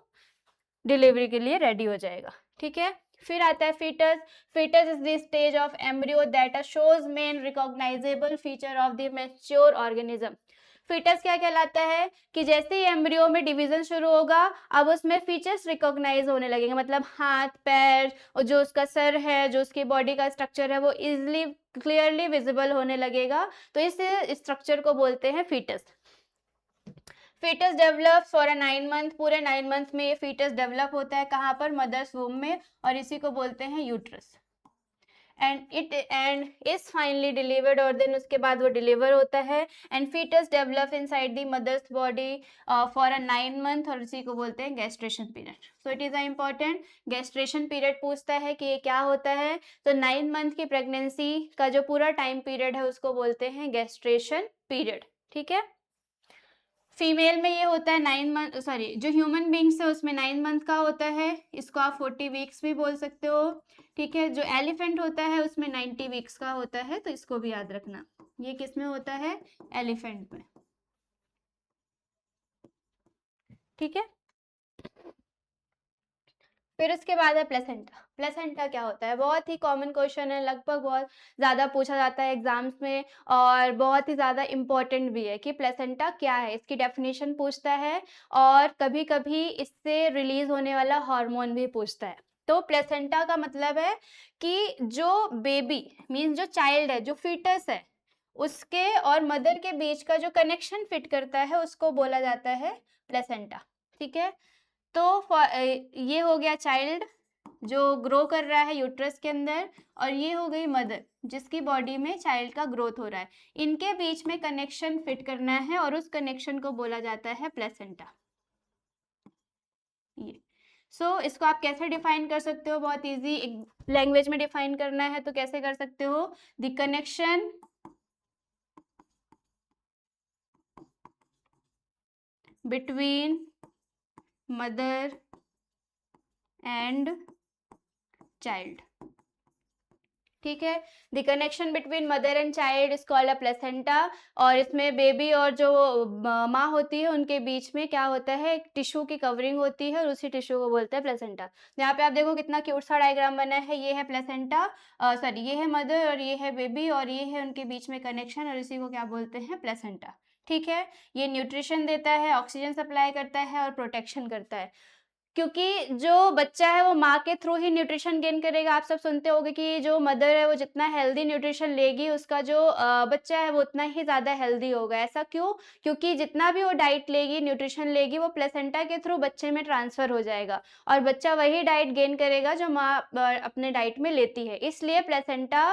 डिलीवरी के लिए रेडी हो जाएगा। ठीक है, फिर आता है foetus. Foetus is the stage of embryo that shows main recognisable feature of the mature organism. Foetus क्या कहलाता है? कि जैसे ही एम्ब्रियो में डिवीजन शुरू होगा अब उसमें फीचर्स रिकॉग्नाइज होने लगेंगे, मतलब हाथ पैर और जो उसका सर है, जो उसकी बॉडी का स्ट्रक्चर है वो इजिली क्लियरली विजिबल होने लगेगा, तो इस स्ट्रक्चर को बोलते हैं foetus. Foetus develop for a 9 month. पूरे 9 मंथ में ये फीटस डेवलप होता है, कहाँ पर? मदर्स वूम में, और इसी को बोलते हैं uterus, and is finally delivered, और देन उसके बाद वो डिलीवर होता है, and foetus develop inside the mother's body for a 9 month, और इसी को बोलते हैं gestation period. So it is a important. Gestation period पूछता है कि ये क्या होता है, तो 9 मंथ की प्रेगनेंसी का जो पूरा टाइम पीरियड है उसको बोलते हैं गैस्ट्रेशन पीरियड। ठीक है, फीमेल में ये होता है 9 मंथ, सॉरी जो ह्यूमन बींग्स है उसमें 9 मंथ का होता है, इसको आप 40 वीक्स भी बोल सकते हो। ठीक है, जो एलिफेंट होता है उसमें 90 वीक्स का होता है, तो इसको भी याद रखना। ये किस में होता है? एलिफेंट में। ठीक है, फिर उसके बाद है प्लेसेंटा। प्लेसेंटा क्या होता है? बहुत ही कॉमन क्वेश्चन है, लगभग बहुत ज़्यादा पूछा जाता है एग्जाम्स में, और बहुत ही ज़्यादा इम्पोर्टेंट भी है कि प्लेसेंटा क्या है, इसकी डेफिनेशन पूछता है, और कभी कभी इससे रिलीज होने वाला हार्मोन भी पूछता है। तो प्लेसेंटा का मतलब है कि जो बेबी मीन्स जो चाइल्ड है, जो फीटस है, उसके और मदर के बीच का जो कनेक्शन फिट करता है उसको बोला जाता है प्लेसेंटा। ठीक है, तो ये हो गया चाइल्ड जो ग्रो कर रहा है यूट्रस के अंदर, और ये हो गई मदर जिसकी बॉडी में चाइल्ड का ग्रोथ हो रहा है। इनके बीच में कनेक्शन फिट करना है और उस कनेक्शन को बोला जाता है प्लेसेंटा। ये इसको आप कैसे डिफाइन कर सकते हो? बहुत इजी, एक लैंग्वेज में डिफाइन करना है तो कैसे कर सकते हो? The connection between mother and child. ठीक है, the connection between mother and child is called a placenta, और इसमें बेबी और जो माँ होती है उनके बीच में क्या होता है? एक टिश्यू की कवरिंग होती है, और उसी टिश्यू को बोलते हैं प्लेसेंटा। यहाँ पे आप देखो कितना क्यूट सा डायग्राम बना है, ये है प्लेसेंटा, सॉरी ये है मदर और ये है बेबी, और ये है उनके बीच में कनेक्शन, और इसी को क्या बोलते हैं? प्लेसेंटा। ठीक है, ये न्यूट्रिशन देता है, ऑक्सीजन सप्लाई करता है और प्रोटेक्शन करता है। क्योंकि जो बच्चा है वो माँ के थ्रू ही न्यूट्रिशन गेन करेगा। आप सब सुनते होंगे कि जो मदर है वो जितना हेल्दी न्यूट्रिशन लेगी, उसका जो बच्चा है वो उतना ही ज़्यादा हेल्दी होगा। ऐसा क्यों? क्योंकि जितना भी वो डाइट लेगी, न्यूट्रिशन लेगी, वो प्लेसेंटा के थ्रू बच्चे में ट्रांसफ़र हो जाएगा और बच्चा वही डाइट गेन करेगा जो माँ अपने डाइट में लेती है। इसलिए प्लेसेंटा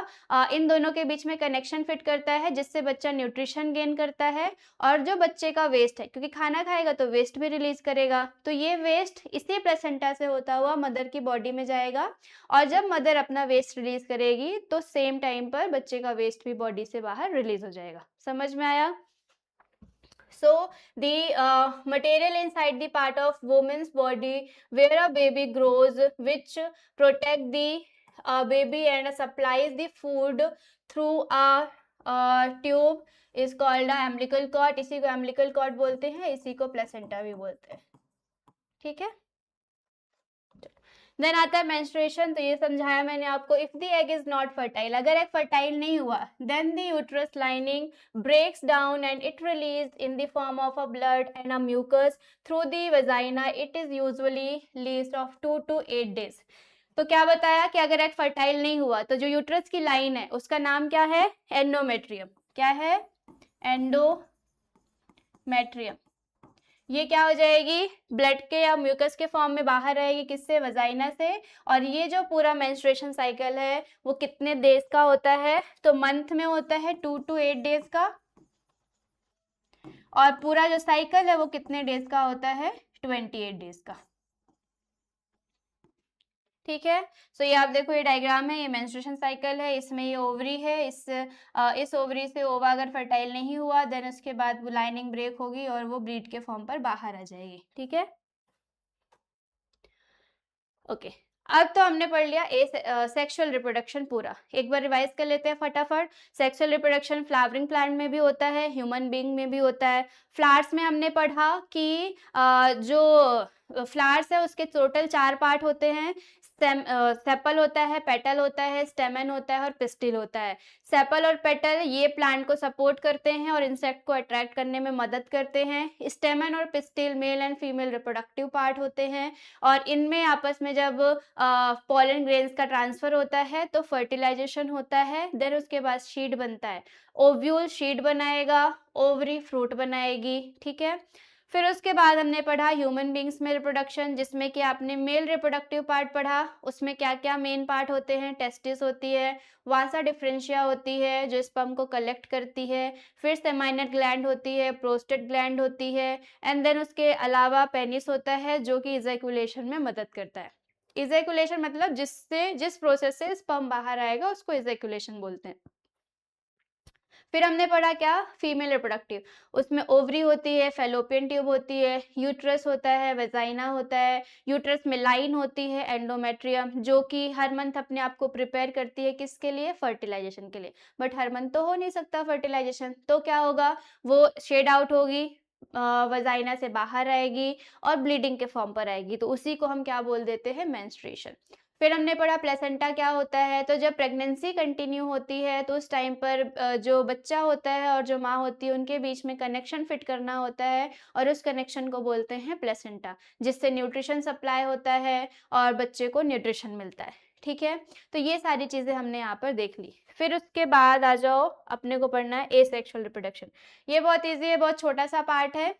इन दोनों के बीच में कनेक्शन फिट करता है, जिससे बच्चा न्यूट्रिशन गेन करता है और जो बच्चे का वेस्ट है, क्योंकि खाना खाएगा तो वेस्ट भी रिलीज़ करेगा, तो ये वेस्ट इसी प्लेसेंटा से होता हुआ मदर की बॉडी में जाएगा और जब मदर अपना वेस्ट रिलीज करेगी तो सेम टाइम पर बच्चे का वेस्ट भी बॉडी से बाहर रिलीज हो जाएगा। समझ में आया? So the material inside the part of woman's body where a baby grows, which protect the baby and supplies the food through a tube is called a umbilical cord। इसी को umbilical cord बोलते हैं, इसी को placenta भी बोलते हैं। ठीक है। देन आता है मेंस्ट्रुएशन। तो ये समझाया मैंने आपको। If the egg is not fertile, अगर एग फर्टाइल नहीं हुआ, then the uterus lining breaks down and it release in the form of a blood and a mucus through the vagina. It is usually least of 2 to 8 days। तो क्या बताया कि अगर egg fertile नहीं हुआ तो जो यूट्रस की लाइन है उसका नाम क्या है? एंडोमेट्रियम। क्या है? एंडोमेट्रियम। ये क्या हो जाएगी? ब्लड के या म्यूकस के फॉर्म में बाहर आएगी। किससे? वजाइना से। और ये जो पूरा मेंस्ट्रुएशन साइकिल है वो कितने डेज का होता है? तो मंथ में होता है 2 to 8 days का। और पूरा जो साइकिल है वो कितने डेज का होता है? 28 days का। ठीक है। सो ये आप देखो, ये डायग्राम है, ये मेंस्ट्रुएशन साइकिल है, इसमें ये ओवरी है, इस ओवरी से ओवा अगर फर्टाइल नहीं हुआ देन उसके बाद वो लाइनिंग ब्रेक होगी और वो ब्रीड के फॉर्म पर बाहर आ जाएगी। ठीक है। ओके अब तो हमने पढ़ लिया सेक्सुअल रिप्रोडक्शन पूरा। एक बार रिवाइज कर लेते हैं फटाफट। सेक्सुअल रिप्रोडक्शन फ्लावरिंग प्लांट में भी होता है, ह्यूमन बीइंग में भी होता है। फ्लावर्स में हमने पढ़ा कि जो फ्लावर्स है उसके टोटल 4 पार्ट होते हैं। सेपल होता है, पेटल होता है, स्टेमन होता है और पिस्टिल होता है। सेपल और पेटल ये प्लांट को सपोर्ट करते हैं और इंसेक्ट को अट्रैक्ट करने में मदद करते हैं। स्टेमन और pistil mail and female reproductive part होते हैं और इनमें आपस में जब पॉलन ग्रेन्स का ट्रांसफर होता है तो फर्टिलाइजेशन होता है। देन उसके बाद शीड बनता है। ओव्यूल शीड बनाएगा, ओवरी फ्रूट बनाएगी। ठीक है। फिर उसके बाद हमने पढ़ा ह्यूमन बींग्स में रिप्रोडक्शन, जिसमें कि आपने मेल रिप्रोडक्टिव पार्ट पढ़ा। उसमें क्या क्या मेन पार्ट होते हैं? टेस्टिस होती है, वासा डिफरेंशिया होती है जो स्पर्म को कलेक्ट करती है, फिर सेमाइनल ग्लैंड होती है, प्रोस्टेट ग्लैंड होती है एंड देन उसके अलावा पेनिस होता है जो कि इजैकुलेशन में मदद करता है। इजैकुलेशन मतलब जिस प्रोसेस से स्पर्म बाहर आएगा उसको इजैकुलेशन बोलते हैं। फिर हमने पढ़ा क्या? Female reproductive. उसमें ओवरी होती है, फेलोपियन ट्यूब होती है, यूट्रस होता है, वेजाइना होता है, यूट्रस में लाइन होती है, एंडोमेट्रियम, जो कि हर मंथ अपने आप को प्रिपेयर करती है किसके लिए? फर्टिलाइजेशन के लिए। बट हर मंथ तो हो नहीं सकता फर्टिलाइजेशन, तो क्या होगा? वो शेड आउट होगी, वजाइना से बाहर आएगी और ब्लीडिंग के फॉर्म पर आएगी, तो उसी को हम क्या बोल देते हैं? मेंस्ट्रुएशन। फिर हमने पढ़ा प्लेसेंटा क्या होता है। तो जब प्रेगनेंसी कंटिन्यू होती है तो उस टाइम पर जो बच्चा होता है और जो माँ होती है उनके बीच में कनेक्शन फिट करना होता है और उस कनेक्शन को बोलते हैं प्लेसेंटा, जिससे न्यूट्रिशन सप्लाई होता है और बच्चे को न्यूट्रिशन मिलता है। ठीक है। तो ये सारी चीज़ें हमने यहाँ पर देख ली। फिर उसके बाद आ जाओ, अपने को पढ़ना है एसेक्सुअल रिप्रोडक्शन। ये बहुत ईजी है, बहुत छोटा सा पार्ट है।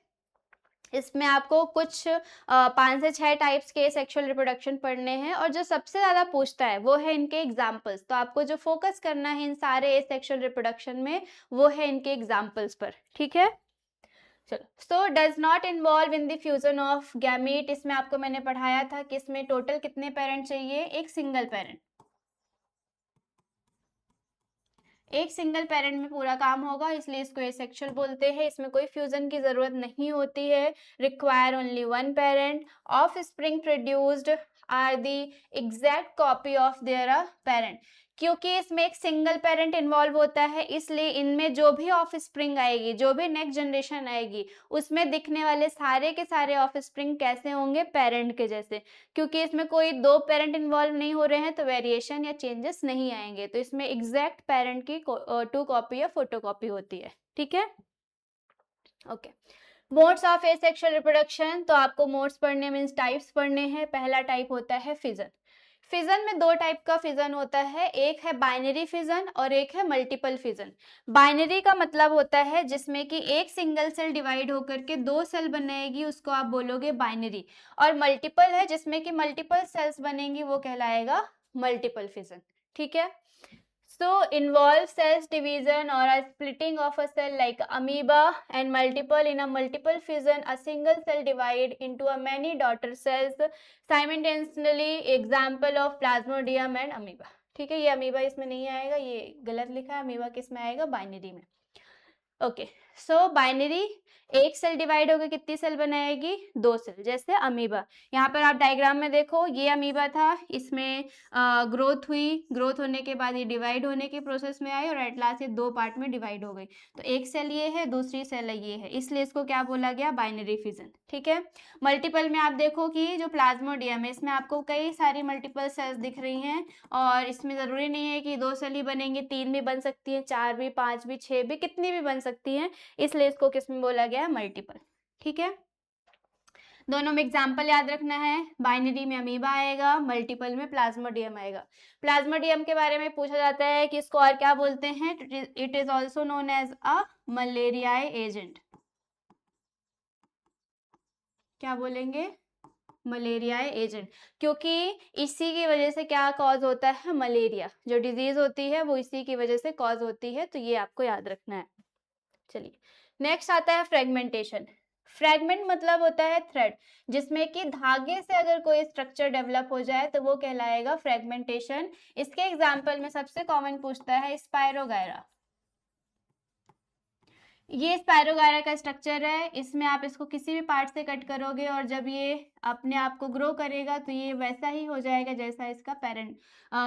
इसमें आपको कुछ 5 से 6 टाइप्स के सेक्सुअल रिप्रोडक्शन पढ़ने हैं और जो सबसे ज़्यादा पूछता है वो है इनके एग्जाम्पल्स। तो आपको जो फोकस करना है इन सारे सेक्सुअल रिप्रोडक्शन में वो है इनके एग्जाम्पल्स पर। ठीक है। चलो, so does not involve in the fusion of gamete. इसमें आपको मैंने पढ़ाया था कि इसमें टोटल कितने पेरेंट चाहिए? एक सिंगल पेरेंट। एक सिंगल पेरेंट में पूरा काम होगा, इसलिए इसको एसेक्सुअल बोलते हैं। इसमें कोई फ्यूजन की जरूरत नहीं होती है। Require only one parent. Offspring produced are the exact copy of their parent. क्योंकि इसमें एक सिंगल पेरेंट इन्वॉल्व होता है, इसलिए इनमें जो भी ऑफ स्प्रिंग आएगी, जो भी नेक्स्ट जनरेशन आएगी, उसमें दिखने वाले सारे के सारे ऑफ स्प्रिंग कैसे होंगे? पेरेंट के जैसे। क्योंकि इसमें कोई 2 पेरेंट इन्वॉल्व नहीं हो रहे हैं तो वेरिएशन या चेंजेस नहीं आएंगे। तो इसमें एग्जैक्ट पेरेंट की 2 कॉपी या फोटो कॉपी होती है। ठीक है। Okay. Modes of asexual reproduction, तो आपको मोड्स पढ़ने मीन्स टाइप्स पढ़ने हैं। पहला टाइप होता है फिजन। फिजन में दो टाइप का फिजन होता है, एक है बाइनरी फिजन और एक है मल्टीपल फिजन। बाइनरी का मतलब होता है जिसमें कि एक सिंगल सेल डिवाइड होकर के दो सेल बनेगी, उसको आप बोलोगे बाइनरी। और मल्टीपल है जिसमें कि मल्टीपल सेल्स बनेंगी, वो कहलाएगा मल्टीपल फिजन। ठीक है, so involve cells division or a splitting of a cell like amoeba, and multiple in a multiple fission a single cell divide into a many daughter cells simultaneously, example of plasmodium and amoeba। ठीक है, ये amoeba इसमें नहीं आएगा, ये गलत लिखा है, अमीबा किस में आएगा, बाइनरी में। ओके, सो बाइनरी एक सेल डिवाइड होकर कितनी सेल बनाएगी, दो सेल, जैसे अमीबा। यहाँ पर आप डायग्राम में देखो, ये अमीबा था, इसमें ग्रोथ हुई, ग्रोथ होने के बाद ये डिवाइड होने के प्रोसेस में आई और एट लास्ट ये दो पार्ट में डिवाइड हो गई। तो एक सेल ये है, दूसरी सेल ये है, इसलिए इसको क्या बोला गया, बाइनरी फिजन। ठीक है, मल्टीपल में आप देखो कि जो प्लाज्मोडियम है इसमें आपको कई सारी मल्टीपल सेल्स दिख रही हैं, और इसमें जरूरी नहीं है कि दो सेल ही बनेंगे, तीन भी बन सकती है, चार भी, पांच भी, छह भी, कितनी भी बन सकती हैं, इसलिए इसको किस में बोला गया, मल्टीपल। ठीक है, दोनों में एग्जाम्पल याद रखना है, बाइनरी में अमीबा आएगा, मल्टीपल में प्लाज्मोडियम आएगा। प्लाज्मोडियम के बारे में पूछा जाता है कि इसको और क्या बोलते हैं, it is also known as a मलेरियाई एजेंट। क्या बोलेंगे, मलेरियाई एजेंट, क्योंकि इसी की वजह से क्या कॉज होता है, मलेरिया जो डिजीज होती है वो इसी की वजह से कॉज होती है, तो ये आपको याद रखना है। चलिए, नेक्स्ट आता है फ्रेगमेंटेशन। फ्रेगमेंट मतलब होता है थ्रेड, जिसमें कि धागे से अगर कोई स्ट्रक्चर डेवलप हो जाए तो वो कहलाएगा फ्रेगमेंटेशन। इसके एग्जांपल में सबसे कॉमन पूछता है स्पायरोगायरा। ये स्पायरोगायरा का स्ट्रक्चर है, इसमें आप इसको किसी भी पार्ट से कट करोगे और जब ये अपने आप को ग्रो करेगा तो ये वैसा ही हो जाएगा जैसा इसका पेरेंट,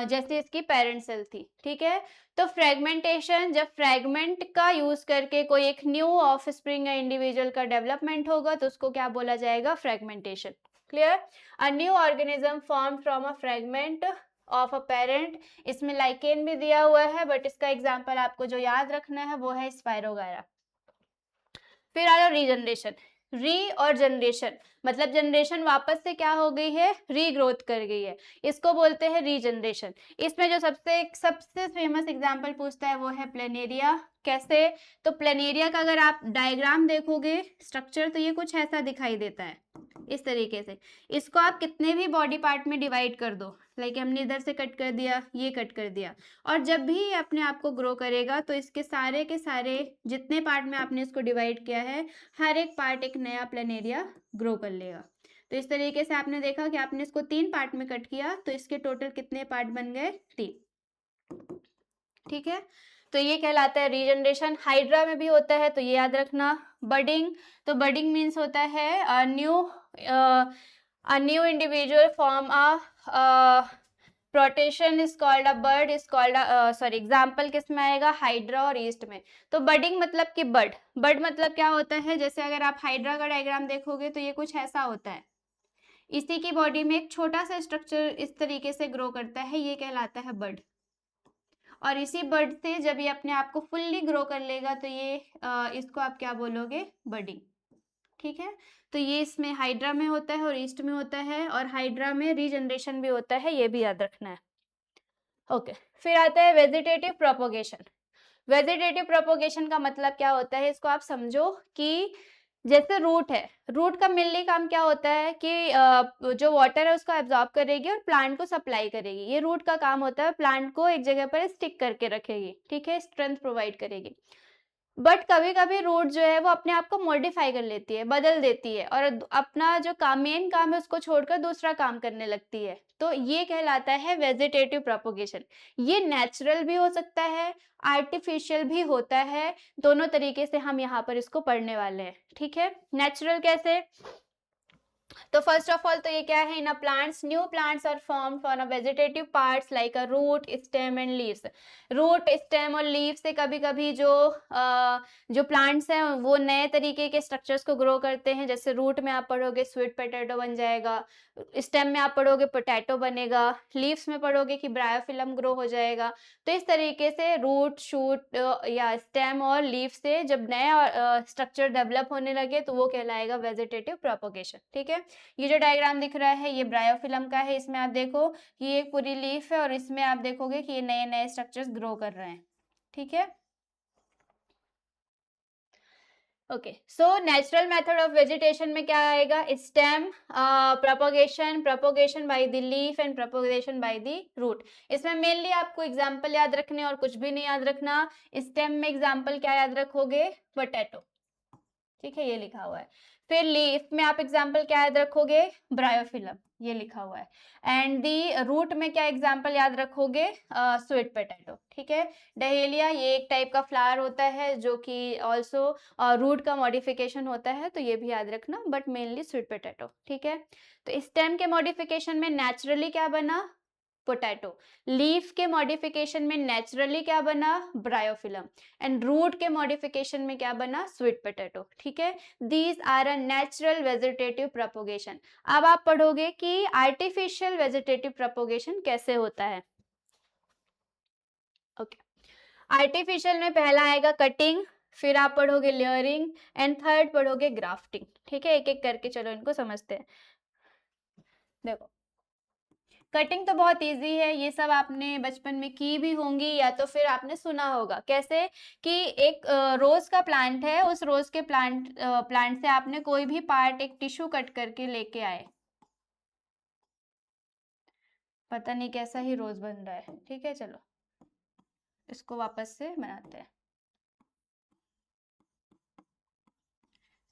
जैसे इसकी पेरेंट सेल थी। ठीक है, तो फ्रेगमेंटेशन, जब फ्रेगमेंट का यूज करके कोई एक न्यू ऑफस्प्रिंग या इंडिविजुअल का डेवलपमेंट होगा तो उसको क्या बोला जाएगा, fragmentation. Clear, a new organism form from a fragment of a parent. इसमें लाइकेन भी दिया हुआ है, बट इसका एग्जाम्पल आपको जो याद रखना है वो है स्पायरोगायरा। फिर आ जाओ रीजनरेशन। री और जनरेशन, मतलब जनरेशन वापस से क्या हो गई है, रीग्रोथ कर गई है, इसको बोलते हैं रीजनरेशन। इसमें जो सबसे फेमस एग्जांपल पूछता है वो है प्लेनेरिया। कैसे, तो प्लेनेरिया का अगर आप डायग्राम देखोगे स्ट्रक्चर तो ये कुछ ऐसा दिखाई देता है, इस तरीके से। इसको आप कितने भी बॉडी पार्ट में डिवाइड कर दो, लाइक हमने इधर से कट कर दिया, ये कट कर दिया, और जब भी ये अपने आप को ग्रो करेगा तो इसके सारे के सारे जितने पार्ट में आपने इसको डिवाइड किया है, हर एक पार्ट एक नया प्लेनेरिया ग्रो कर लेगा। तो इस तरीके से आपने देखा कि आपने इसको 3 पार्ट में कट किया तो इसके टोटल कितने पार्ट बन गए, 3। ठीक है, तो ये कहलाता है रीजनरेशन। हाइड्रा में भी होता है तो ये याद रखना। बडिंग, तो बडिंग मीन्स होता है a new individual form a protrusion is called a bud is called sorry, example किस में आएगा, हाइड्रा और ईस्ट में। तो बडिंग मतलब कि बर्ड, बर्ड मतलब क्या होता है, जैसे अगर आप हाइड्रा का डायग्राम देखोगे तो ये कुछ ऐसा होता है, इसी की बॉडी में एक छोटा सा स्ट्रक्चर इस तरीके से ग्रो करता है, ये कहलाता है बर्ड। और इसी बर्ड से जब ये अपने आप को फुल्ली ग्रो कर लेगा तो ये इसको आप क्या बोलोगे, बडिंग। ठीक है, तो ये इसमें हाइड्रा में होता है और ईस्ट में होता है, और हाइड्रा में रीजनरेशन भी होता है, ये भी याद रखना है। ओके, फिर आता है वेजिटेटिव प्रोपोगेशन। वेजिटेटिव प्रोपोगेशन का मतलब क्या होता है, इसको आप समझो कि जैसे रूट है, रूट का मेनली काम क्या होता है कि जो वाटर है उसको एब्जॉर्ब करेगी और प्लांट को सप्लाई करेगी, ये रूट का काम होता है, प्लांट को एक जगह पर स्टिक करके रखेगी। ठीक है, स्ट्रेंथ प्रोवाइड करेगी। बट कभी कभी रूट जो है वो अपने आप को मॉडिफाई कर लेती है, बदल देती है, और अपना जो काम, मेन काम है उसको छोड़कर दूसरा काम करने लगती है, तो ये कहलाता है वेजिटेटिव प्रोपोगेशन। ये नेचुरल भी हो सकता है, आर्टिफिशियल भी होता है, दोनों तरीके से हम यहाँ पर इसको पढ़ने वाले हैं। ठीक है, नेचुरल कैसे, तो फर्स्ट ऑफ ऑल तो ये क्या है, in a plants new plants are formed from a vegetative parts like a root, stem and leaves. Root, stem और लीव से कभी कभी जो प्लांट्स हैं वो नए तरीके के स्ट्रक्चर्स को ग्रो करते हैं। जैसे रूट में आप पढ़ोगे स्वीट पोटैटो बन जाएगा, स्टेम में आप पढ़ोगे पोटैटो बनेगा, लीव्स में पढ़ोगे कि ब्रायोफिलम ग्रो हो जाएगा। तो इस तरीके से रूट, शूट या स्टेम और लीफ से जब नया स्ट्रक्चर डेवलप होने लगे तो वो कहलाएगा वेजिटेटिव प्रोपोगेशन। ठीक है, ये जो डायग्राम दिख रहा है ये ब्रायोफिलम का है। इसमें आप देखो कि ये एक पूरी लीफ है और इसमें आप देखोगे कि ये नए नए स्ट्रक्चर्स ग्रो कर रहे हैं। ठीक है, okay. So natural method of vegetation में क्या आएगा, stem propagation, propagation by the leaf and propagation by the root. इसमें मेनली आपको एग्जांपल याद रखने और कुछ भी नहीं याद रखना। स्टेम में एग्जांपल क्या याद रखोगे, पोटैटो। ठीक है, ये लिखा हुआ है। फिर लीफ में आप एग्जांपल क्या याद रखोगे, ब्रायोफिलम, ये लिखा हुआ है। एंड दी रूट में क्या एग्जांपल याद रखोगे, स्वीट पोटैटो। ठीक है, डहेलिया ये एक टाइप का फ्लावर होता है जो कि ऑल्सो रूट का मॉडिफिकेशन होता है, तो ये भी याद रखना, बट मेनली स्वीट पोटैटो। ठीक है, तो स्टेम के मॉडिफिकेशन में नेचुरली क्या बना, पोटैटो। लीफ के मॉडिफिकेशन में नेचुरली क्या बना, ब्रायोफिलम। एंड रूट के मॉडिफिकेशन में क्या बना, स्वीट पोटैटो। ठीक है, these are a natural vegetative propagation. अब आप पढ़ोगे कि आर्टिफिशियल वेजिटेटिव प्रोपोगेशन कैसे होता है। ओके, आर्टिफिशियल में पहला आएगा कटिंग, फिर आप पढ़ोगे लेयरिंग एंड थर्ड पढ़ोगे ग्राफ्टिंग। ठीक है, एक एक करके चलो इनको समझते हैं। देखो, कटिंग तो बहुत इजी है, ये सब आपने बचपन में की भी होंगी या तो फिर आपने सुना होगा। कैसे कि एक रोज का प्लांट है, उस रोज के प्लांट से आपने कोई भी पार्ट, एक टिश्यू कट करके लेके आए, पता नहीं कैसा ही रोज बन रहा है। ठीक है, चलो इसको वापस से बनाते हैं।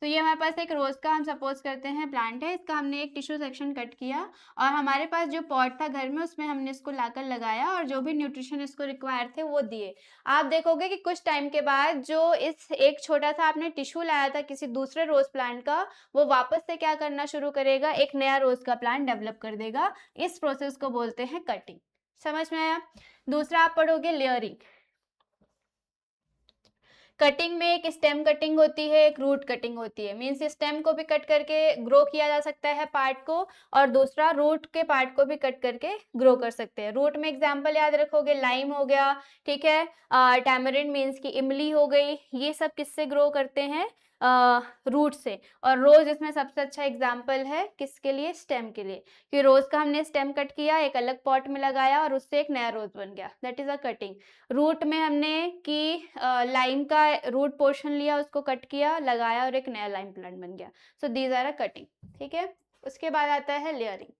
तो ये हमारे पास एक रोज का, हम सपोज करते हैं प्लांट है, इसका हमने एक टिश्यू सेक्शन कट किया और हमारे पास जो पॉट था घर में उसमें हमने इसको लाकर लगाया और जो भी न्यूट्रिशन इसको रिक्वायर थे वो दिए। आप देखोगे कि कुछ टाइम के बाद जो इस एक छोटा सा आपने टिश्यू लाया था किसी दूसरे रोज प्लांट का, वो वापस से क्या करना शुरू करेगा, एक नया रोज का प्लांट डेवलप कर देगा। इस प्रोसेस को बोलते हैं कटिंग। समझ में आया। दूसरा आप पढ़ोगे लेयरिंग। कटिंग में एक स्टेम कटिंग होती है, एक रूट कटिंग होती है। मीन्स स्टेम को भी कट करके ग्रो किया जा सकता है पार्ट को, और दूसरा रूट के पार्ट को भी कट करके ग्रो कर सकते हैं। रूट में एग्जांपल याद रखोगे, लाइम हो गया। ठीक है, टैमरिंड मीन्स की इमली हो गई। ये सब किससे ग्रो करते हैं, रूट से। और रोज इसमें सबसे अच्छा एग्जाम्पल है किसके लिए, स्टेम के लिए, कि रोज का हमने स्टेम कट किया, एक अलग पॉट में लगाया और उससे एक नया रोज बन गया, that is a cutting. Root में हमने कि लाइम का रूट पोर्शन लिया, उसको कट किया, लगाया और एक नया लाइम प्लांट बन गया। So these are a cutting. ठीक है, उसके बाद आता है लेयरिंग।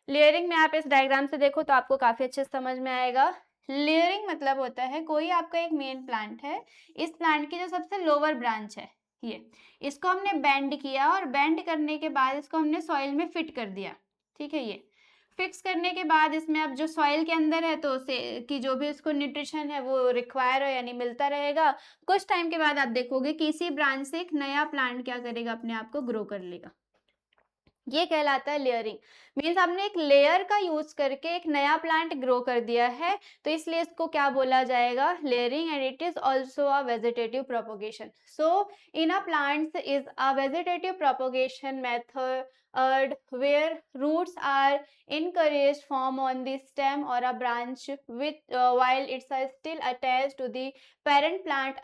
लेयरिंग में आप इस डायग्राम से देखो तो आपको काफी अच्छे समझ में आएगा। लेयरिंग मतलब होता है, कोई आपका एक मेन प्लांट है, इस प्लांट की जो सबसे लोअर ब्रांच है ये, इसको हमने बेंड किया और बेंड करने के बाद इसको हमने सॉइल में फिट कर दिया। ठीक है, ये फिक्स करने के बाद इसमें अब जो सॉइल के अंदर है तो उसे कि जो भी उसको न्यूट्रिशन है वो रिक्वायर है, यानी मिलता रहेगा। कुछ टाइम के बाद आप देखोगे कि इसी ब्रांच से एक नया प्लांट क्या करेगा, अपने आप को ग्रो कर लेगा। ये कहलाता है लेयरिंग। मीन्स हमने एक लेयर का यूज करके एक नया प्लांट ग्रो कर दिया है, तो इसलिए इसको क्या बोला जाएगा, layering. And it is also a vegetative propagation. So in a plants is a vegetative propagation method where roots are encouraged form on the stem or a branch with while it's still attached to the parent plant,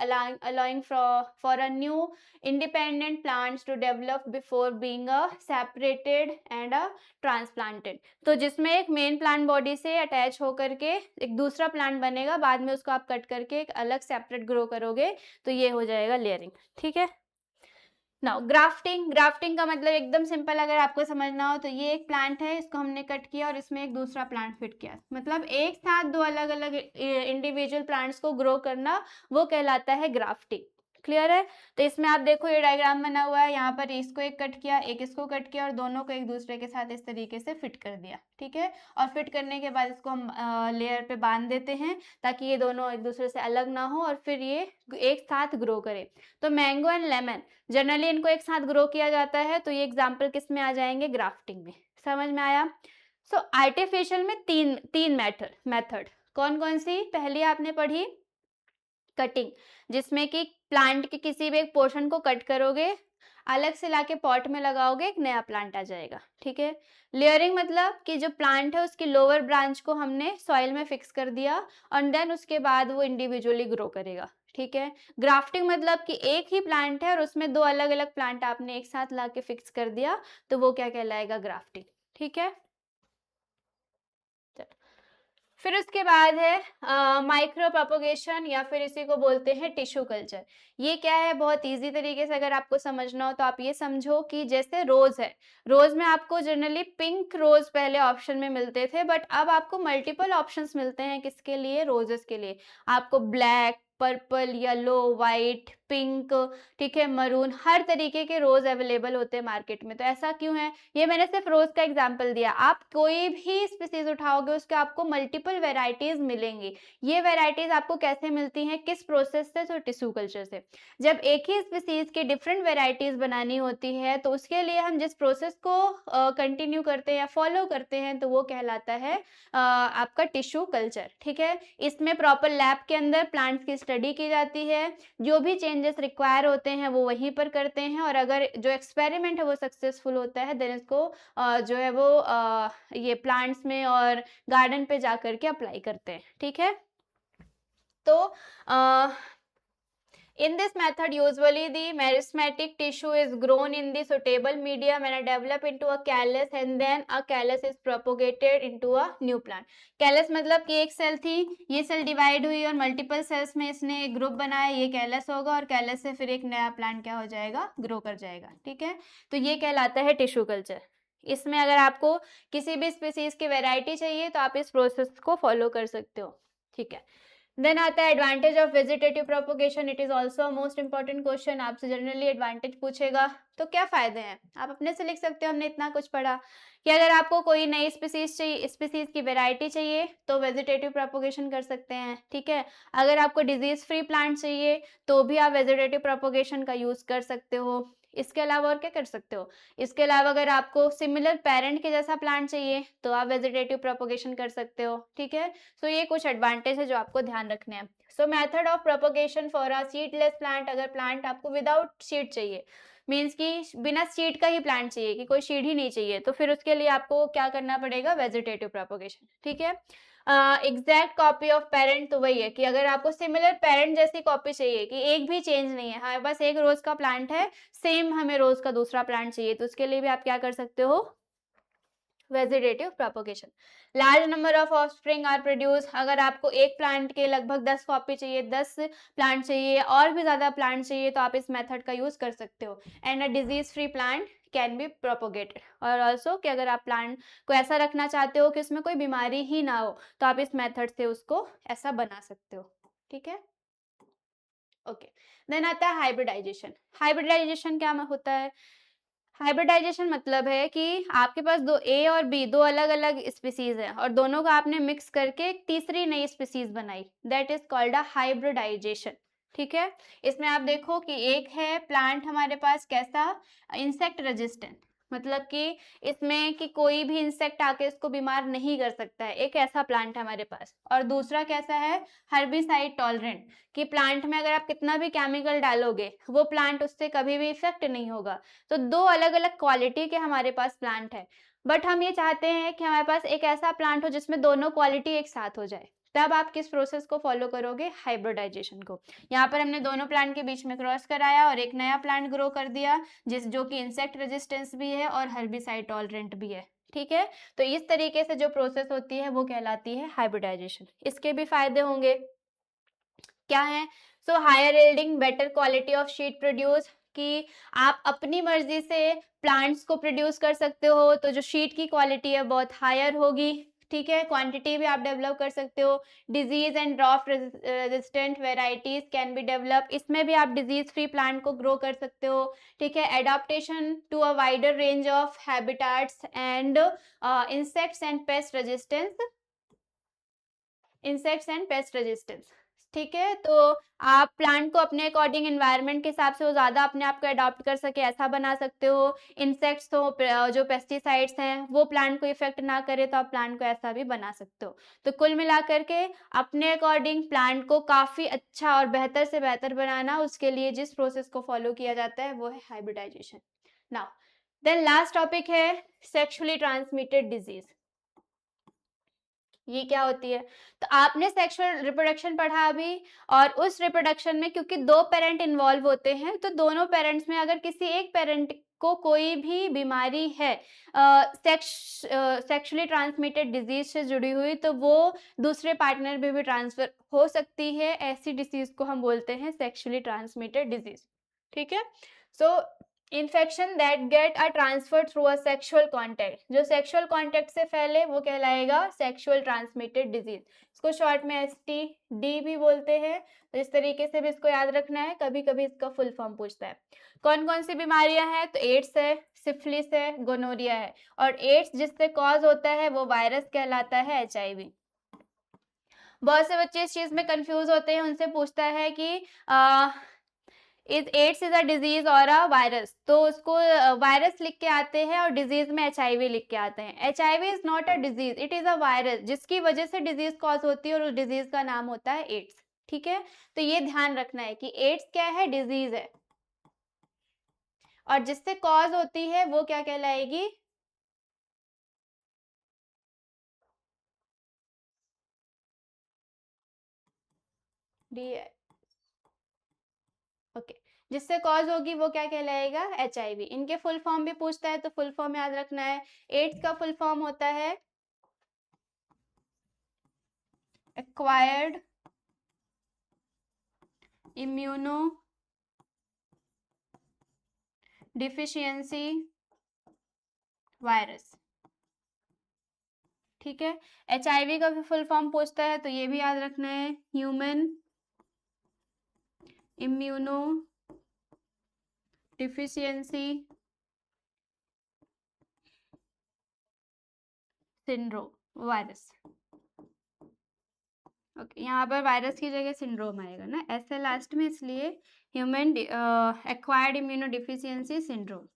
allowing for a new independent plants to develop before being separated and transplanted। तो जिसमें एक main plant body से attach होकर के एक दूसरा plant बनेगा, बाद में उसको आप कट करके एक अलग सेपरेट ग्रो करोगे, तो ये हो जाएगा लेयरिंग। ठीक है, नाउ ग्राफ्टिंग। ग्राफ्टिंग का मतलब एकदम सिंपल अगर आपको समझना हो तो ये एक प्लांट है, इसको हमने कट किया और इसमें एक दूसरा प्लांट फिट किया, मतलब एक साथ दो अलग अलग इंडिविजुअल प्लांट्स को ग्रो करना, वो कहलाता है ग्राफ्टिंग। क्लियर है? तो इसमें आप देखो ये डायग्राम बना हुआ है, यहाँ पर इसको एक कट किया, एक इसको कट किया और दोनों को एक दूसरे के साथ इस तरीके से फिट कर दिया, ठीक है। और फिट करने के बाद इसको हम लेयर पे बांध देते हैं ताकि ये दोनों एक दूसरे से अलग ना हो और फिर ये एक साथ ग्रो करे। तो मैंगो एंड लेमन जनरली इनको एक साथ ग्रो किया जाता है, तो ये एग्जाम्पल किस में आ जाएंगे? ग्राफ्टिंग में। समझ में आया? सो आर्टिफिशियल में तीन मेथड कौन कौन सी? पहली आपने पढ़ी कटिंग, जिसमें कि प्लांट के किसी भी एक पोर्शन को कट करोगे, अलग से लाके पॉट में लगाओगे, एक नया प्लांट आ जाएगा, ठीक है। लेयरिंग मतलब कि जो प्लांट है उसकी लोअर ब्रांच को हमने सॉइल में फिक्स कर दिया और देन उसके बाद वो इंडिविजुअली ग्रो करेगा, ठीक है। ग्राफ्टिंग मतलब कि एक ही प्लांट है और उसमें दो अलग अलग प्लांट आपने एक साथ लाके फिक्स कर दिया, तो वो क्या कहलाएगा? ग्राफ्टिंग, ठीक है। फिर उसके बाद है माइक्रो प्रोपोगेशन या फिर इसी को बोलते हैं टिश्यू कल्चर। ये क्या है? बहुत इजी तरीके से अगर आपको समझना हो तो आप ये समझो कि जैसे रोज है, रोज में आपको जनरली पिंक रोज पहले ऑप्शन में मिलते थे, बट अब आपको मल्टीपल ऑप्शंस मिलते हैं। किसके लिए? रोजेस के लिए। आपको black, purple, yellow, white, pink, ठीक है, मरून, हर तरीके के रोज अवेलेबल होते हैं मार्केट में। तो ऐसा क्यों है? ये मैंने सिर्फ रोज का एग्जांपल दिया, आप कोई भी स्पीसीज उठाओगे उसके आपको मल्टीपल वेराइटीज मिलेंगी। ये वेराइटीज आपको कैसे मिलती हैं? किस प्रोसेस से? तो टिश्यू कल्चर से। जब एक ही स्पीसीज की डिफरेंट वेराइटीज बनानी होती है तो उसके लिए हम जिस प्रोसेस को कंटिन्यू करते हैं या फॉलो करते हैं तो वो कहलाता है आपका टिश्यू कल्चर, ठीक है। इसमें प्रॉपर लैब के अंदर प्लांट्स की स्टडी की जाती है, जो भी चेंजेस रिक्वायर होते हैं वो वहीं पर करते हैं, और अगर जो एक्सपेरिमेंट है वो सक्सेसफुल होता है देन इसको जो है वो ये प्लांट्स में और गार्डन पे जा करके अप्लाई करते हैं, ठीक है। तो in this method usually the meristematic tissue is grown in the suitable medium and develop into a callus and then a callus is propagated into a new plant. callus मतलब कि एक सेल थी, ये सेल डिवाइड हुई और multiple cells में इसने एक ग्रुप बनाया, ये कैलस होगा और कैलस से फिर एक नया प्लांट क्या हो जाएगा? ग्रो कर जाएगा, ठीक है। तो ये कहलाता है टिश्यू कल्चर। इसमें अगर आपको किसी भी स्पीसीज की वेराइटी चाहिए तो आप इस प्रोसेस को फॉलो कर सकते हो, ठीक है। देन आता है advantage of vegetative propagation. It is also most important question, आपसे जनरली एडवांटेज पूछेगा। तो क्या फायदे हैं? आप अपने से लिख सकते हो, हमने इतना कुछ पढ़ा कि अगर आपको कोई नई स्पीसीज चाहिए, स्पीसीज की वेराइटी चाहिए तो वेजिटेटिव प्रोपोगेशन कर सकते हैं, ठीक है। अगर आपको डिजीज फ्री प्लांट चाहिए तो भी आप वेजिटेटिव प्रोपोगेशन का यूज कर सकते हो। इसके अलावा और क्या कर सकते हो? इसके अलावा अगर आपको सिमिलर पेरेंट के जैसा प्लांट चाहिए तो आप वेजिटेटिव प्रोपोगेशन कर सकते हो, ठीक है। सो ये कुछ एडवांटेज है जो आपको ध्यान रखने हैं। सो method of propagation for a seedless plant, अगर प्लांट आपको विदाउट सीड चाहिए, मीन्स कि बिना सीड का ही प्लांट चाहिए, कि कोई सीड ही नहीं चाहिए, तो फिर उसके लिए आपको क्या करना पड़ेगा? वेजिटेटिव प्रोपोगेशन, ठीक है। एग्जैक्ट कॉपी ऑफ पेरेंट, तो वही है कि अगर आपको सिमिलर पेरेंट जैसी कॉपी चाहिए कि एक भी चेंज नहीं है, हमारे पास एक रोज का प्लांट है, सेम हमें रोज का दूसरा प्लांट चाहिए, तो उसके लिए भी आप क्या कर सकते हो? Vegetative propagation. Large number of offspring are produce, अगर आपको एक प्लांट के लगभग 10 कॉपी चाहिए, 10 प्लांट चाहिए और भी ज्यादा प्लांट चाहिए तो आप इस मेथड का यूज कर सकते हो। And a disease free plant can be propagated. और ऑल्सो कि अगर आप प्लांट को ऐसा रखना चाहते हो कि उसमें कोई बीमारी ही ना हो तो आप इस मेथड से उसको ऐसा बना सकते हो, ठीक है। ओके, देन आता है हाइब्रिडाइजेशन। हाइब्रिडाइजेशन क्या होता है? हाइब्रिडाइजेशन मतलब है कि आपके पास दो ए और बी, दो अलग अलग स्पीसीज है और दोनों को आपने मिक्स करके एक तीसरी नई स्पीसीज बनाई, that is called a hybridization, ठीक है। इसमें आप देखो कि एक है प्लांट हमारे पास कैसा? इंसेक्ट रेजिस्टेंट, मतलब कि इसमें कि कोई भी इंसेक्ट आके इसको बीमार नहीं कर सकता है, एक ऐसा प्लांट है हमारे पास। और दूसरा कैसा है? हर्बिसाइड टॉलरेंट, कि प्लांट में अगर आप कितना भी केमिकल डालोगे वो प्लांट उससे कभी भी इफेक्ट नहीं होगा। तो दो अलग अलग क्वालिटी के हमारे पास प्लांट है, बट हम ये चाहते हैं कि हमारे पास एक ऐसा प्लांट हो जिसमें दोनों क्वालिटी एक साथ हो जाए, तब आप किस प्रोसेस को फॉलो करोगे? हाइब्रिडाइजेशन को। यहाँ पर हमने दोनों प्लांट के बीच में क्रॉस कराया और एक नया प्लांट ग्रो कर दिया जो कि इंसेक्ट रेजिस्टेंस भी है और हर्बिसाइड टॉलरेंट भी है, ठीक है। तो इस तरीके से जो प्रोसेस होती है वो कहलाती है हाइब्रिडाइजेशन। इसके भी फायदे होंगे, क्या है? So higher yielding, better quality of seed produce, कि आप अपनी मर्जी से प्लांट्स को प्रोड्यूस कर सकते हो तो जो शीट की क्वालिटी है बहुत हायर होगी, ठीक है, क्वांटिटी भी आप डेवलप कर सकते हो। Disease and drought resistant varieties can be develop, इसमें भी आप डिजीज फ्री प्लांट को ग्रो कर सकते हो। ठीक है, adaptation to a wider range of habitats and insects and pest resistance. ठीक है, तो आप प्लांट को अपने अकॉर्डिंग एनवायरनमेंट के हिसाब से वो ज़्यादा अपने आप को अडॉप्ट कर सके ऐसा बना सकते हो। इंसेक्ट्स तो जो पेस्टिसाइड्स हैं वो प्लांट को इफेक्ट ना करे तो आप प्लांट को ऐसा भी बना सकते हो। तो कुल मिलाकर के अपने अकॉर्डिंग प्लांट को काफ़ी अच्छा और बेहतर से बेहतर बनाना, उसके लिए जिस प्रोसेस को फॉलो किया जाता है वो है hybridization. Now then last topic है सेक्सुअली ट्रांसमिटेड डिजीज। ये क्या होती है? तो आपने सेक्सुअल रिप्रोडक्शन पढ़ा अभी, और उस रिप्रोडक्शन में क्योंकि 2 पेरेंट इन्वॉल्व होते हैं, तो दोनों पेरेंट्स में अगर किसी एक पेरेंट को कोई भी बीमारी है सेक्सुअली ट्रांसमिटेड डिजीज से जुड़ी हुई, तो वो दूसरे पार्टनर में भी ट्रांसफर हो सकती है। ऐसी डिजीज को हम बोलते हैं सेक्सुअली ट्रांसमिटेड डिजीज। ठीक है, so infection that get a transfer through a sexual contact, जो सेक्सुअल कॉन्टैक्ट से फैले वो कहलाएगा सेक्सुअल ट्रांसमिटेड डिजीज। इसको शॉर्ट में STD भी बोलते हैं। तो इस तरीके से भी इसको याद रखना है, कभी कभी इसका फुल फॉर्म पूछता है। कौन कौन सी बीमारियां हैं? तो एड्स है, सिफिलिस है, गोनोरिया है। और एड्स जिससे कॉज होता है वो वायरस कहलाता है, HIV। बहुत से बच्चे इस चीज में कंफ्यूज होते हैं, उनसे पूछता है कि एड्स इज अ डिजीज और अ वायरस, तो उसको वायरस लिख के आते हैं और डिजीज में HIV लिख के आते हैं। HIV is not a disease, it is a virus जिसकी वजह से डिजीज कॉज होती है, और उस डिजीज का नाम होता है एड्स। ठीक है, तो ये ध्यान रखना है कि एड्स क्या है? डिजीज है, और जिससे कॉज होती है वो क्या कहलाएगी? डी ओके, जिससे कॉज होगी वो क्या कहलाएगा? HIV। इनके फुल फॉर्म भी पूछता है, तो फुल फॉर्म याद रखना है। एड्स का फुल फॉर्म होता है एक्वायर्ड इम्यूनो डिफिशियंसी वायरस। ठीक है, HIV का भी फुल फॉर्म पूछता है, तो ये भी याद रखना है, human immuno deficiency syndrome virus. Okay, यहाँ पर वायरस की जगह सिंड्रोम आएगा ना, ऐसे लास्ट में, इसलिए human acquired immuno deficiency syndrome.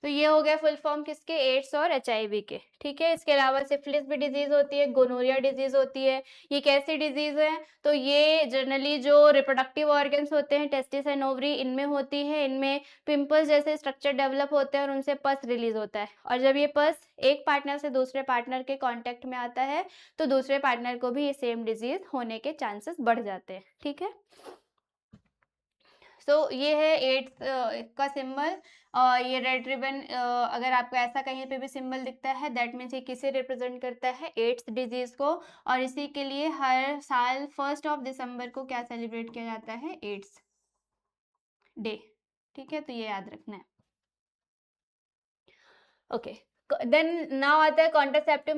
तो ये हो गया फुल फॉर्म किसके? एड्स और HIV के। ठीक है, इसके अलावा सिफिलिस भी डिजीज होती है, गोनोरिया डिजीज होती है। ये कैसी डिजीज है? तो ये जनरली जो रिप्रोडक्टिव ऑर्गन्स होते हैं, टेस्टिस एंड ओवरी, इनमें होती है। इनमें पिंपल्स जैसे स्ट्रक्चर डेवलप होते हैं और उनसे पस रिलीज होता है, और जब ये पस एक पार्टनर से दूसरे पार्टनर के कॉन्टेक्ट में आता है तो दूसरे पार्टनर को भी ये सेम डिजीज होने के चांसेस बढ़ जाते हैं। ठीक है, सो ये है एड्स का सिंबल। ये रेड रिबन, अगर आपको ऐसा कहीं पे भी सिंबल दिखता है, दैट मीन्स ये किसे रिप्रेजेंट करता है? एड्स डिजीज को। और इसी के लिए हर साल 1 दिसंबर को क्या सेलिब्रेट किया जाता है? AIDS day. ठीक है, तो ये याद रखना है। ओके, देन नाउ आता है contraceptive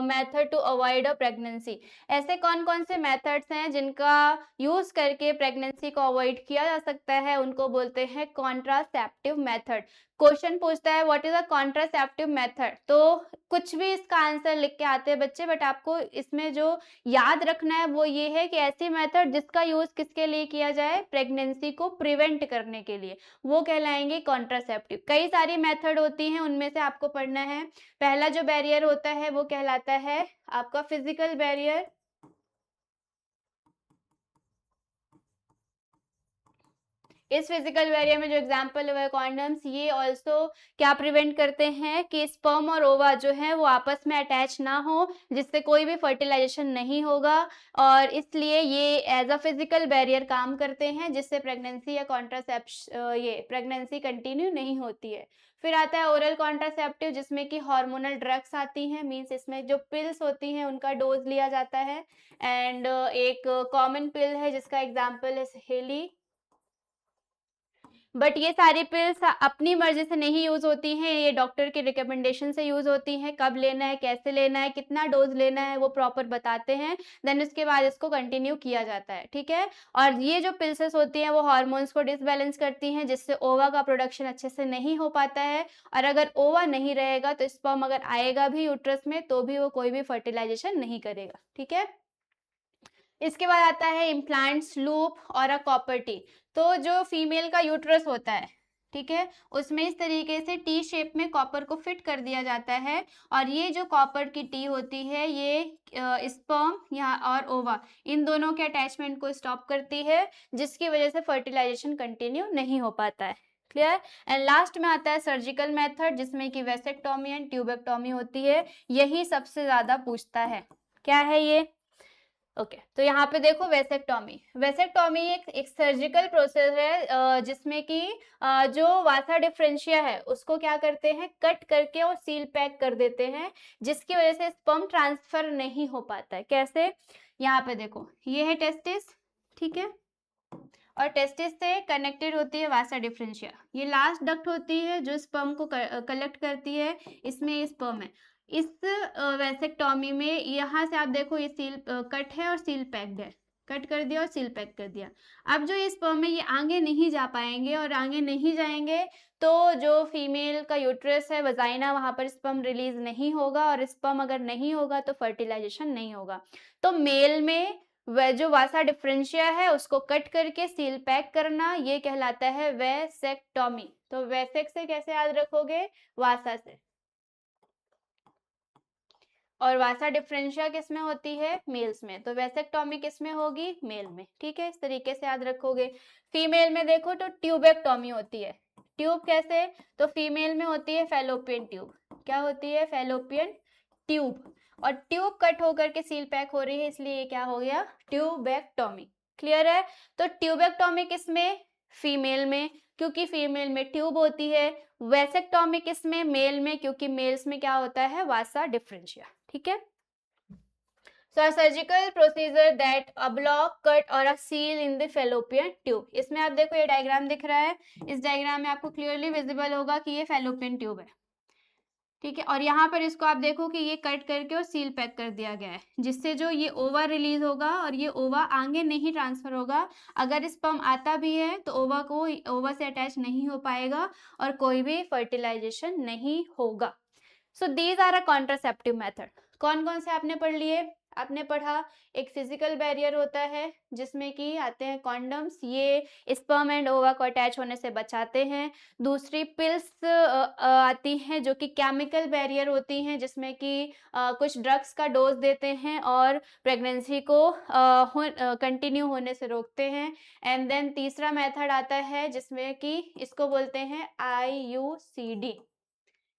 method to avoid a pregnancy. ऐसे कौन कौन से मेथड्स हैं जिनका यूज करके प्रेगनेंसी को अवॉइड किया जा सकता है? उनको बोलते हैं कॉन्ट्रासेप्टिव मेथड। क्वेश्चन पूछता है what is a contraceptive method, तो कुछ भी इसका आंसर लिख के आते हैं बच्चे, बट आपको इसमें जो याद रखना है वो ये है कि ऐसी मेथड जिसका यूज किसके लिए किया जाए? प्रेगनेंसी को प्रिवेंट करने के लिए, वो कहलाएंगे कॉन्ट्रासेप्टिव। कई सारी मेथड होती हैं, उनमें से आपको पढ़ना है। पहला जो बैरियर होता है वो कहलाता है आपका फिजिकल बैरियर। इस फिजिकल बैरियर में जो एग्जांपल हुआ है कॉन्डम्स, ये ऑल्सो क्या प्रिवेंट करते हैं कि स्पर्म और ओवा जो है वो आपस में अटैच ना हो, जिससे कोई भी फर्टिलाइजेशन नहीं होगा, और इसलिए ये एज अ फिजिकल बैरियर काम करते हैं, जिससे प्रेगनेंसी या कॉन्ट्रासेप्शन ये प्रेगनेंसी कंटिन्यू नहीं होती है। फिर आता है ओरल कॉन्ट्रासेप्टिव, जिसमें कि हार्मोनल ड्रग्स आती हैं, मीन्स इसमें जो पिल्स होती हैं उनका डोज लिया जाता है। एंड एक कॉमन पिल है जिसका एग्जाम्पल है हेली बट ये सारी पिल्स अपनी मर्जी से नहीं यूज होती हैं, ये डॉक्टर के रिकमेंडेशन से यूज होती हैं। कब लेना है, कैसे लेना है, कितना डोज लेना है, वो प्रॉपर बताते हैं। देन उसके बाद इसको कंटिन्यू किया जाता है, ठीक है। और ये जो पिल्सेस होती हैं वो हार्मोन्स को डिसबैलेंस करती हैं, जिससे ओवा का प्रोडक्शन अच्छे से नहीं हो पाता है। और अगर ओवा नहीं रहेगा तो स्पर्म अगर आएगा भी यूट्रस में तो भी वो कोई भी फर्टिलाइजेशन नहीं करेगा, ठीक है। इसके बाद आता है इम्प्लांट्स, लूप और अ कॉपर टी। तो जो फीमेल का यूट्रस होता है, ठीक है, उसमें इस तरीके से टी शेप में कॉपर को फिट कर दिया जाता है। और ये जो कॉपर की टी होती है ये स्पर्म यहाँ और ओवा इन दोनों के अटैचमेंट को स्टॉप करती है, जिसकी वजह से फर्टिलाइजेशन कंटिन्यू नहीं हो पाता है। क्लियर। एंड लास्ट में आता है सर्जिकल मेथड, जिसमें कि वेसेक्टोमी एंड ट्यूबेक्टोमी होती है। यही सबसे ज्यादा पूछता है। क्या है ये? ओके तो यहाँ पे देखो वेसेक्टोमी। वेसेक्टोमी एक सर्जिकल प्रोसेस है जिसमें कि जो वासा डिफरेंशिया है उसको क्या करते हैं, कट करके और सील पैक कर देते हैं, जिसकी वजह से स्पर्म ट्रांसफर नहीं हो पाता है। कैसे? यहाँ पे देखो, ये है टेस्टिस, ठीक है, और टेस्टिस से कनेक्टेड होती है वासा डिफरेंशिया। ये लास्ट डक्ट होती है जो स्पर्म को कलेक्ट करती है, इसमें ये स्पर्म है। इस वेसेक्टोमी में यहाँ से आप देखो ये सील कट है और सील पैक्ड है, कट कर दिया और सील पैक कर दिया। अब जो ये स्पर्म है ये आगे नहीं जा पाएंगे, और आगे नहीं जाएंगे तो जो फीमेल का यूट्रस है, वजाइना, वहां पर स्पर्म रिलीज नहीं होगा, और स्पर्म अगर नहीं होगा तो फर्टिलाइजेशन नहीं होगा। तो मेल में वह जो वासा डिफरेंशिया है उसको कट करके सील पैक करना, ये कहलाता है वेसेक्टोमी। तो वेसेक से कैसे याद रखोगे? वासा से। और वासा डिफरेंशिया किस में होती है? मेल्स में। तो वेसेक्टोमी किस में होगी? मेल में, ठीक है। इस तरीके से याद रखोगे। फीमेल में देखो तो ट्यूबेक्टोमी होती है। ट्यूब कैसे? तो फीमेल में होती है फेलोपियन ट्यूब। क्या होती है? Fallopian tube. और ट्यूब कट होकर के सील पैक हो रही है, इसलिए ये क्या हो गया? ट्यूबेक्टोमी। क्लियर है? तो ट्यूबेक्टोमी किस में? फीमेल में, क्योंकि फीमेल में ट्यूब होती है। वेसेक्टोमी किस में? मेल में, क्योंकि मेल्स में क्या होता है? वासा डिफरेंशिया, ठीक है। So a surgical procedure that a block, cut or a seal in the fallopian tube। इसमें आप देखो ये डायग्राम दिख रहा है, इस डायग्राम में आपको क्लियरली विजिबल होगा कि ये फेलोपियन ट्यूब है, ठीक है। और यहाँ पर इसको आप देखो कि ये कट करके और सील पैक कर दिया गया है, जिससे जो ये ओवा रिलीज होगा और ये ओवा आगे नहीं ट्रांसफर होगा। अगर स्पर्म आता भी है तो ओवा से अटैच नहीं हो पाएगा और कोई भी फर्टिलाइजेशन नहीं होगा। So these are a contraceptive method. कौन कौन से आपने पढ़ लिए? आपने पढ़ा एक फिजिकल बैरियर होता है जिसमें कि आते हैं कॉन्डम्स, ये स्पर्म एंड ओवा को अटैच होने से बचाते हैं। दूसरी पिल्स आती हैं जो कि केमिकल बैरियर होती हैं, जिसमें कि कुछ ड्रग्स का डोज देते हैं और प्रेगनेंसी को कंटिन्यू होने से रोकते हैं। एंड देन तीसरा मेथड आता है जिसमें कि इसको बोलते हैं IUCD।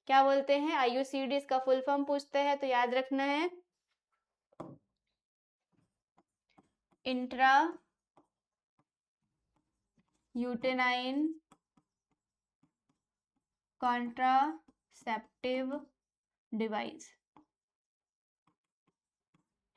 क्या बोलते हैं? IUCD। इसका फुल फॉर्म पूछते हैं तो याद रखना है इंट्रा यूटेनाइन कॉन्ट्रासेप्टिव डिवाइस,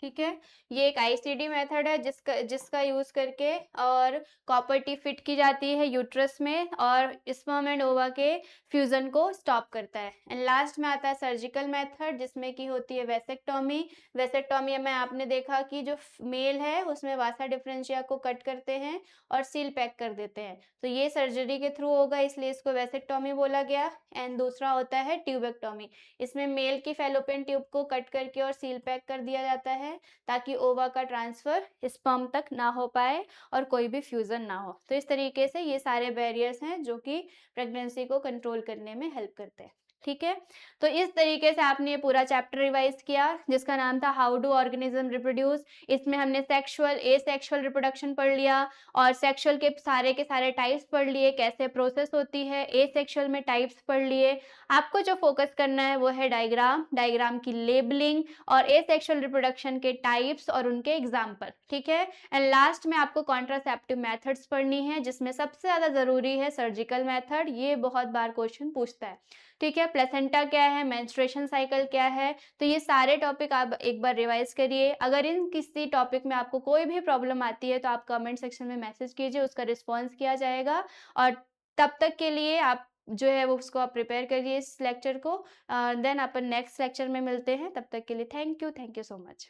ठीक है। ये एक ICD मेथड है जिसका यूज करके और कॉपर टी फिट की जाती है यूट्रस में और स्पर्म एंड ओवा के फ्यूजन को स्टॉप करता है। एंड लास्ट में आता है सर्जिकल मेथड, जिसमें की होती है वेसेक्टोमी। वेसेक्टोमी में आपने देखा कि जो मेल है उसमें वासा डिफरेंशिया को कट करते हैं और सील पैक कर देते हैं, तो ये सर्जरी के थ्रू होगा, इसलिए इसको वेसेक्टोमी बोला गया। एंड दूसरा होता है ट्यूबेक्टोमी। इसमें मेल की फेलोपियन ट्यूब को कट करके और सील पैक कर दिया जाता है ताकि ओवा का ट्रांसफर स्पर्म तक ना हो पाए और कोई भी फ्यूजन ना हो। तो इस तरीके से ये सारे बैरियर्स हैं जो कि प्रेगनेंसी को कंट्रोल करने में हेल्प करते हैं, ठीक है। तो इस तरीके से आपने ये पूरा चैप्टर रिवाइज किया जिसका नाम था हाउ डू ऑर्गेनिज्म रिप्रोड्यूस। इसमें हमने सेक्सुअल एसेक्सुअल रिप्रोडक्शन पढ़ लिया और सेक्सुअल के सारे टाइप्स पढ़ लिए, कैसे प्रोसेस होती है। एसेक्सुअल में टाइप्स पढ़ लिए। आपको जो फोकस करना है वो है डायग्राम की लेबलिंग और एसेक्सुअल रिप्रोडक्शन के टाइप्स और उनके एग्जाम्पल, ठीक है। एंड लास्ट में आपको कॉन्ट्रासेप्टिव मेथड्स पढ़नी है, जिसमें सबसे ज्यादा जरूरी है सर्जिकल मेथड। ये बहुत बार क्वेश्चन पूछता है, ठीक है। प्लेसेंटा क्या है, मेंस्ट्रुएशन साइकिल क्या है, तो ये सारे टॉपिक आप एक बार रिवाइज करिए। अगर इन किसी टॉपिक में आपको कोई भी प्रॉब्लम आती है तो आप कमेंट सेक्शन में मैसेज कीजिए, उसका रिस्पॉन्स किया जाएगा। और तब तक के लिए आप जो है वो उसको आप प्रिपेयर करिए इस लेक्चर को। देन अपन नेक्स्ट लेक्चर में मिलते हैं। तब तक के लिए थैंक यू सो मच।